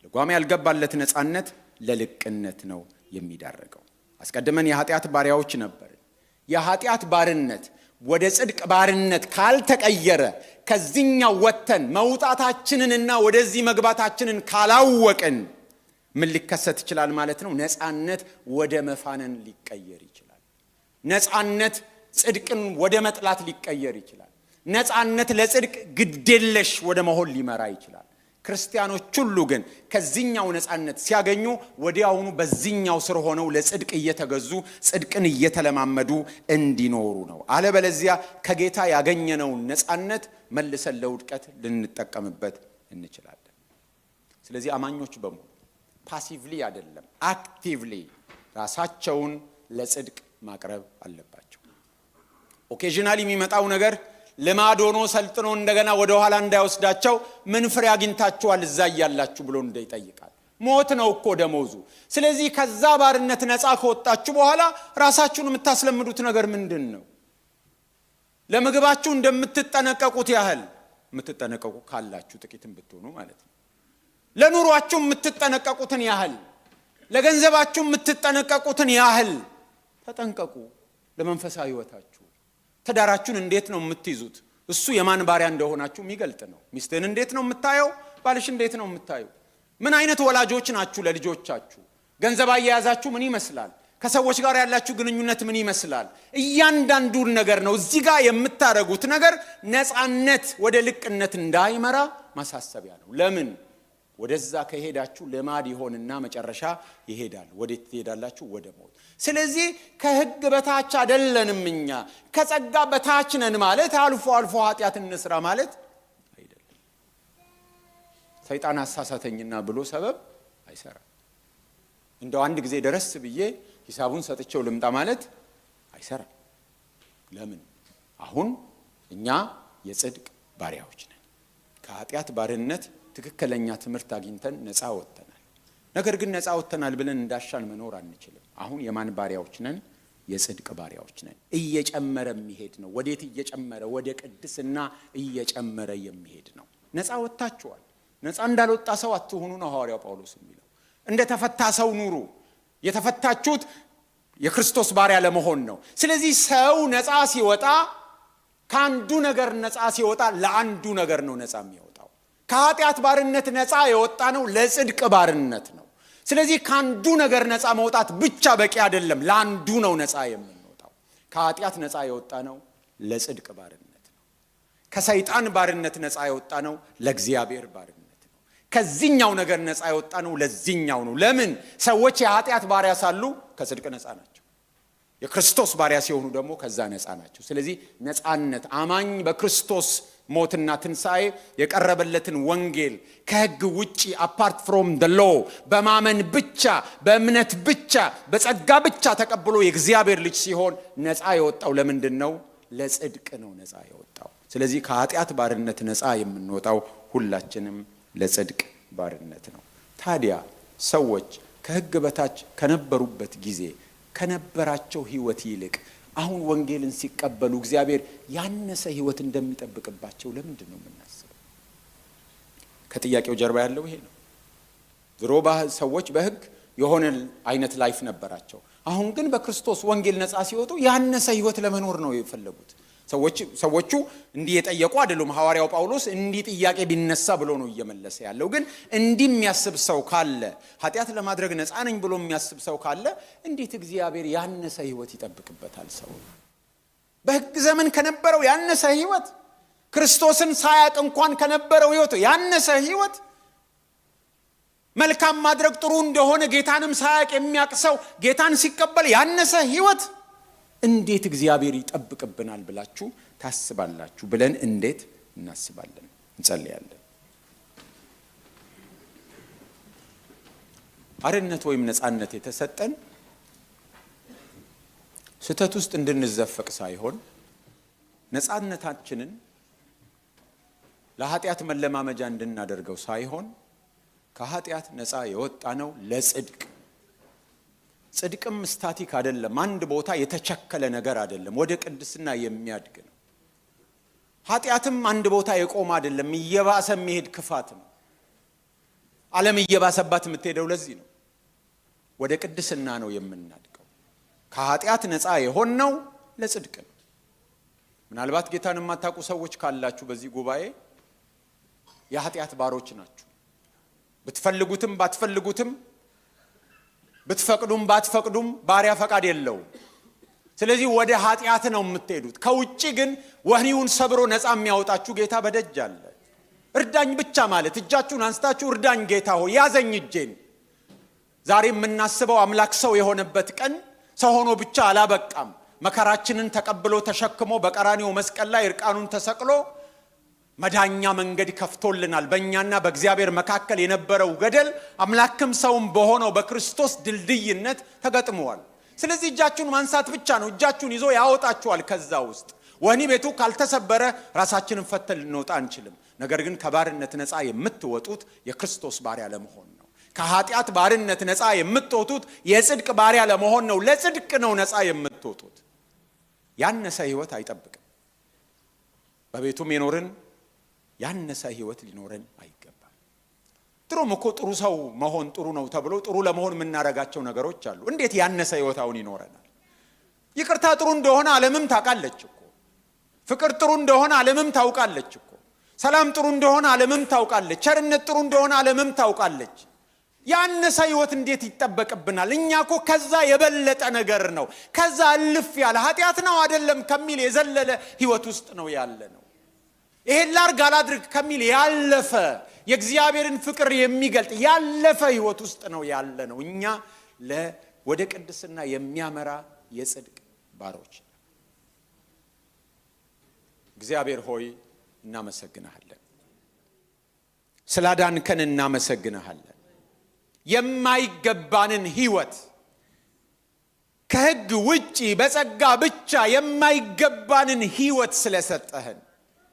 ልጓም ያልገባለት ነፃነት ለልቅነት ነው የሚዳረገው። አስቀድመን የኃጢአት ባሪያዎች ነበር። የኃጢአት ባርነት ወደ ጽድቅ ባርነት ካልተቀየረ፣ ከዚህኛው ወጥተን መውጣታችንንና ወደዚህ መግባታችንን ካላወቅን ምን ሊከሰት ይችላል ማለት ነው? ነፃነት ወደ መፋነን ሊቀየር ይችላል። ነፃነት ጽድቅን ወደ መጥላት ሊቀየር ይችላል። ነፃነት ለጽድቅ ግዴለሽ ወደ መሆን ሊመራ ይችላል። ክርስቲያኖች ሁሉ ግን ከዚህኛው ነፃነት ሲያገኙ ወዲያውኑ በዚህኛው ስር ሆነው ለጽድቅ እየተገዙ ጽድቅን እየተለማመዱ እንዲኖሩ ነው። አለበለዚያ ከጌታ ያገኘነውን ነፃነት መልሰን ለውድቀት ልንጠቀምበት እንችላለን። ስለዚህ አማኞች በሙሉ ፓሲቭሊ አይደለም፣ አክቲቭሊ ራሳቸውን ለጽድቅ ማቅረብ አለባቸው። ኦኬዥናሊ የሚመጣው ነገር ልማድ ሆኖ ሰልጥኖ እንደገና ወደ ኋላ እንዳይወስዳቸው ምን ፍሬ አግኝታችኋል እዛ እያላችሁ ብሎ ይጠይቃል። ሞት ነው እኮ ደሞዙ። ስለዚህ ከዛ ባርነት ነፃ ከወጣችሁ በኋላ ራሳችሁን የምታስለምዱት ነገር ምንድን ነው? ለምግባችሁ እንደምትጠነቀቁት ያህል የምትጠነቀቁ ካላችሁ ጥቂትም ብትሆኑ ማለት ነው። ለኑሯችሁ የምትጠነቀቁትን ያህል፣ ለገንዘባችሁ የምትጠነቀቁትን ያህል ተጠንቀቁ። ለመንፈሳዊ ሕይወታችሁ ትዳራችሁን እንዴት ነው የምትይዙት? እሱ የማን ባሪያ እንደሆናችሁ የሚገልጥ ነው። ሚስትህን እንዴት ነው የምታየው? ባልሽ እንዴት ነው የምታየው? ምን አይነት ወላጆች ናችሁ ለልጆቻችሁ? ገንዘብ አያያዛችሁ ምን ይመስላል? ከሰዎች ጋር ያላችሁ ግንኙነት ምን ይመስላል? እያንዳንዱን ነገር ነው እዚህ ጋር የምታረጉት ነገር ነፃነት ወደ ልቅነት እንዳይመራ ማሳሰቢያ ነው። ለምን? ወደዛ ከሄዳችሁ ልማድ ይሆንና መጨረሻ ይሄዳል። ወዴት ትሄዳላችሁ? ወደ ሞት። ስለዚህ ከሕግ በታች አይደለንም እኛ፣ ከጸጋ በታች ነን ማለት አልፎ አልፎ ኃጢአት እንስራ ማለት አይደለም። ሰይጣን አሳሳተኝና ብሎ ሰበብ አይሰራም። እንደው አንድ ጊዜ ደረስ ብዬ ሂሳቡን ሰጥቼው ልምጣ ማለት አይሰራም። ለምን? አሁን እኛ የጽድቅ ባሪያዎች ነን። ከኃጢአት ባርነት ትክክለኛ ትምህርት አግኝተን ነፃ ወጥተናል። ነገር ግን ነፃ ወጥተናል ብለን እንዳሻን መኖር አንችልም። አሁን የማን ባሪያዎች ነን? የጽድቅ ባሪያዎች ነን። እየጨመረ የሚሄድ ነው። ወዴት እየጨመረ? ወደ ቅድስና እየጨመረ የሚሄድ ነው። ነፃ ወጥታችኋል። ነፃ እንዳልወጣ ሰው አትሁኑ ነው ሐዋርያው ጳውሎስ የሚለው። እንደ ተፈታ ሰው ኑሩ። የተፈታችሁት የክርስቶስ ባሪያ ለመሆን ነው። ስለዚህ ሰው ነፃ ሲወጣ ከአንዱ ነገር ነፃ ሲወጣ ለአንዱ ነገር ነው ነፃ የሚወጣው። ከኃጢአት ባርነት ነፃ የወጣ ነው ለጽድቅ ባርነት ነው። ስለዚህ ከአንዱ ነገር ነፃ መውጣት ብቻ በቂ አይደለም። ለአንዱ ነው ነፃ የምንወጣው። ከኃጢአት ነፃ የወጣ ነው ለጽድቅ ባርነት ነው። ከሰይጣን ባርነት ነፃ የወጣ ነው ለእግዚአብሔር ባርነት ነው። ከዚህኛው ነገር ነፃ የወጣ ነው ለዚህኛው ነው። ለምን? ሰዎች የኃጢአት ባሪያ ሳሉ ከጽድቅ ነፃ ናቸው። የክርስቶስ ባሪያ ሲሆኑ ደግሞ ከዛ ነፃ ናቸው። ስለዚህ ነፃነት አማኝ በክርስቶስ ሞትና ትንሣኤ የቀረበለትን ወንጌል ከሕግ ውጪ አፓርት ፍሮም the law በማመን ብቻ በእምነት ብቻ በጸጋ ብቻ ተቀብሎ የእግዚአብሔር ልጅ ሲሆን ነፃ የወጣው ለምንድን ነው? ለጽድቅ ነው ነፃ የወጣው። ስለዚህ ከኃጢአት ባርነት ነፃ የምንወጣው ሁላችንም ለጽድቅ ባርነት ነው። ታዲያ ሰዎች ከሕግ በታች ከነበሩበት ጊዜ ከነበራቸው ሕይወት ይልቅ አሁን ወንጌልን ሲቀበሉ እግዚአብሔር ያነሰ ሕይወት እንደሚጠብቅባቸው ለምንድን ነው የምናስበው? ከጥያቄው ጀርባ ያለው ይሄ ነው። ድሮ ሰዎች በሕግ የሆነ አይነት ላይፍ ነበራቸው። አሁን ግን በክርስቶስ ወንጌል ነፃ ሲወጡ ያነሰ ሕይወት ለመኖር ነው የፈለጉት። ሰዎቹ እንዲህ የጠየቁ አይደሉም። ሐዋርያው ጳውሎስ እንዲህ ጥያቄ ቢነሳ ብሎ ነው እየመለሰ ያለው። ግን እንዲህ የሚያስብ ሰው ካለ፣ ኃጢአት ለማድረግ ነፃ ነኝ ብሎ የሚያስብ ሰው ካለ እንዴት እግዚአብሔር ያነሰ ሕይወት ይጠብቅበታል? ሰው በሕግ ዘመን ከነበረው ያነሰ ሕይወት፣ ክርስቶስን ሳያቅ እንኳን ከነበረው ሕይወት ያነሰ ሕይወት፣ መልካም ማድረግ ጥሩ እንደሆነ ጌታንም ሳያቅ የሚያቅ ሰው ጌታን ሲቀበል ያነሰ ሕይወት እንዴት እግዚአብሔር ይጠብቅብናል ብላችሁ ታስባላችሁ? ብለን እንዴት እናስባለን? እንጸልያለን። አርነት ወይም ነፃነት የተሰጠን ስህተት ውስጥ እንድንዘፈቅ ሳይሆን ነፃነታችንን ለኃጢአት መለማመጃ እንድናደርገው ሳይሆን ከኃጢአት ነፃ የወጣ ነው ለጽድቅ። ጽድቅም ስታቲክ አይደለም፣ አንድ ቦታ የተቸከለ ነገር አይደለም፣ ወደ ቅድስና የሚያድግ ነው። ኃጢአትም አንድ ቦታ የቆመ አይደለም፣ እየባሰ የሚሄድ ክፋት ነው። ዓለም እየባሰባት የምትሄደው ለዚህ ነው። ወደ ቅድስና ነው የምናድገው። ከኃጢአት ነፃ የሆነው ለጽድቅ ነው። ምናልባት ጌታን የማታውቁ ሰዎች ካላችሁ በዚህ ጉባኤ የኃጢአት ባሮች ናችሁ። ብትፈልጉትም ባትፈልጉትም ብትፈቅዱም ባትፈቅዱም ባሪያ ፈቃድ የለውም። ስለዚህ ወደ ኃጢአት ነው የምትሄዱት። ከውጪ ግን ወህኒውን ሰብሮ ነፃ የሚያወጣችሁ ጌታ በደጅ አለ። እርዳኝ ብቻ ማለት እጃችሁን አንስታችሁ እርዳኝ ጌታ ሆይ ያዘኝ እጄን። ዛሬ የምናስበው አምላክ ሰው የሆነበት ቀን ሰው ሆኖ ብቻ አላበቃም። መከራችንን ተቀብሎ ተሸክሞ በቀራንዮ መስቀል ላይ እርቃኑን ተሰቅሎ መዳኛ መንገድ ከፍቶልናል። በእኛና በእግዚአብሔር መካከል የነበረው ገደል አምላክም ሰውም በሆነው በክርስቶስ ድልድይነት ተገጥሟል። ስለዚህ እጃችሁን ማንሳት ብቻ ነው። እጃችሁን ይዞ ያወጣችኋል ከዛ ውስጥ። ወህኒ ቤቱ ካልተሰበረ ራሳችንን ፈተን ልንወጣ አንችልም። ነገር ግን ከባርነት ነፃ የምትወጡት የክርስቶስ ባሪያ ለመሆን ነው። ከኃጢአት ባርነት ነፃ የምትወጡት የጽድቅ ባሪያ ለመሆን ነው። ለጽድቅ ነው ነፃ የምትወጡት። ያነሰ ሕይወት አይጠብቅም። በቤቱም የኖርን ያነሰ ሕይወት ሊኖረን አይገባም። ጥሩም እኮ ጥሩ ሰው መሆን ጥሩ ነው ተብሎ ጥሩ ለመሆን የምናረጋቸው ነገሮች አሉ። እንዴት ያነሰ ሕይወት አሁን ይኖረናል? ይቅርታ ጥሩ እንደሆነ ዓለምም ታውቃለች እኮ። ፍቅር ጥሩ እንደሆነ ዓለምም ታውቃለች እኮ። ሰላም ጥሩ እንደሆነ ዓለምም ታውቃለች። ቸርነት ጥሩ እንደሆነ ዓለምም ታውቃለች። ያነሰ ሕይወት እንዴት ይጠበቅብናል? እኛ እኮ ከዛ የበለጠ ነገር ነው። ከዛ እልፍ ያለ ኃጢአት ነው አይደለም ከሚል የዘለለ ሕይወት ውስጥ ነው ያለ ነው። ይሄን ላርግ አላድርግ ከሚል ያለፈ የእግዚአብሔርን ፍቅር የሚገልጥ ያለፈ ሕይወት ውስጥ ነው ያለ ነው። እኛ ወደ ቅድስና የሚያመራ የጽድቅ ባሮች። እግዚአብሔር ሆይ እናመሰግንሃለን። ስላዳንከን እናመሰግንሃለን። የማይገባንን ሕይወት ከሕግ ውጪ በጸጋ ብቻ የማይገባንን ሕይወት ስለሰጠህን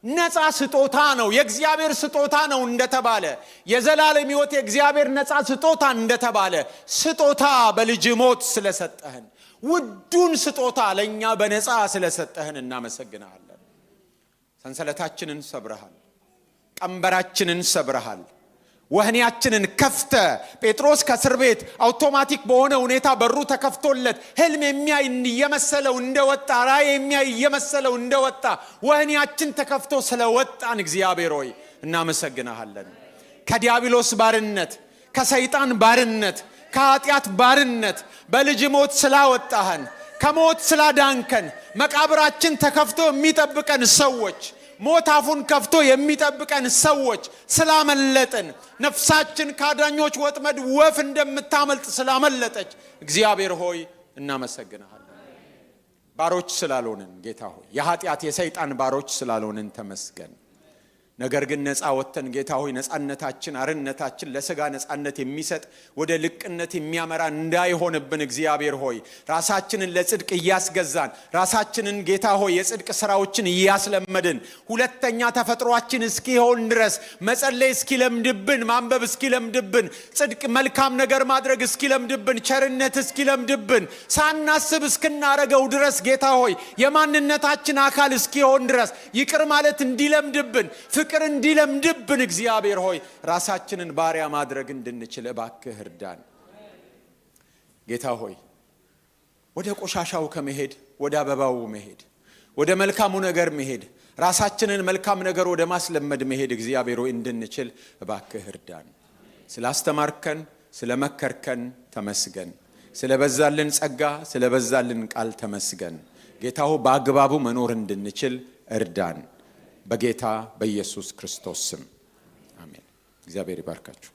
ነፃ ስጦታ ነው፣ የእግዚአብሔር ስጦታ ነው እንደተባለ የዘላለም ሕይወት የእግዚአብሔር ነፃ ስጦታ እንደተባለ ስጦታ በልጅ ሞት ስለሰጠህን ውዱን ስጦታ ለኛ በነፃ ስለሰጠህን እናመሰግናለን። ሰንሰለታችንን ሰብረሃል፣ ቀንበራችንን ሰብረሃል፣ ወህኒያችንን ከፍተ ጴጥሮስ ከእስር ቤት አውቶማቲክ በሆነ ሁኔታ በሩ ተከፍቶለት ህልም የሚያይ እየመሰለው እንደወጣ ራእይ የሚያይ እየመሰለው እንደወጣ ወህኒያችን ተከፍቶ ስለወጣን እግዚአብሔር ሆይ እናመሰግናለን። ከዲያብሎስ ባርነት፣ ከሰይጣን ባርነት፣ ከኃጢአት ባርነት በልጅ ሞት ስላወጣህን ከሞት ስላዳንከን መቃብራችን ተከፍቶ የሚጠብቀን ሰዎች ሞት አፉን ከፍቶ የሚጠብቀን ሰዎች ስላመለጥን ነፍሳችን ካዳኞች ወጥመድ ወፍ እንደምታመልጥ ስላመለጠች እግዚአብሔር ሆይ እናመሰግናለን። ባሮች ስላልሆንን ጌታ ሆይ የኃጢአት የሰይጣን ባሮች ስላልሆንን ተመስገን። ነገር ግን ነፃ ወጥተን ጌታ ሆይ ነፃነታችን አርነታችን ለሥጋ ነፃነት የሚሰጥ ወደ ልቅነት የሚያመራ እንዳይሆንብን እግዚአብሔር ሆይ ራሳችንን ለጽድቅ እያስገዛን ራሳችንን ጌታ ሆይ የጽድቅ ሥራዎችን እያስለመድን ሁለተኛ ተፈጥሯችን እስኪሆን ድረስ መጸለይ እስኪለምድብን ማንበብ እስኪለምድብን ጽድቅ መልካም ነገር ማድረግ እስኪለምድብን ቸርነት እስኪለምድብን ሳናስብ እስክናረገው ድረስ ጌታ ሆይ የማንነታችን አካል እስኪሆን ድረስ ይቅር ማለት እንዲለምድብን ፍቅር እንዲለምድብን እግዚአብሔር ሆይ ራሳችንን ባሪያ ማድረግ እንድንችል እባክህ እርዳን። ጌታ ሆይ ወደ ቆሻሻው ከመሄድ ወደ አበባው መሄድ ወደ መልካሙ ነገር መሄድ ራሳችንን መልካም ነገር ወደ ማስለመድ መሄድ እግዚአብሔር ሆይ እንድንችል እባክህ እርዳን። ስላስተማርከን ስለመከርከን ተመስገን። ስለበዛልን ጸጋ ስለበዛልን ቃል ተመስገን። ጌታ ሆይ በአግባቡ መኖር እንድንችል እርዳን። በጌታ በኢየሱስ ክርስቶስ ስም አሜን። እግዚአብሔር ይባርካችሁ።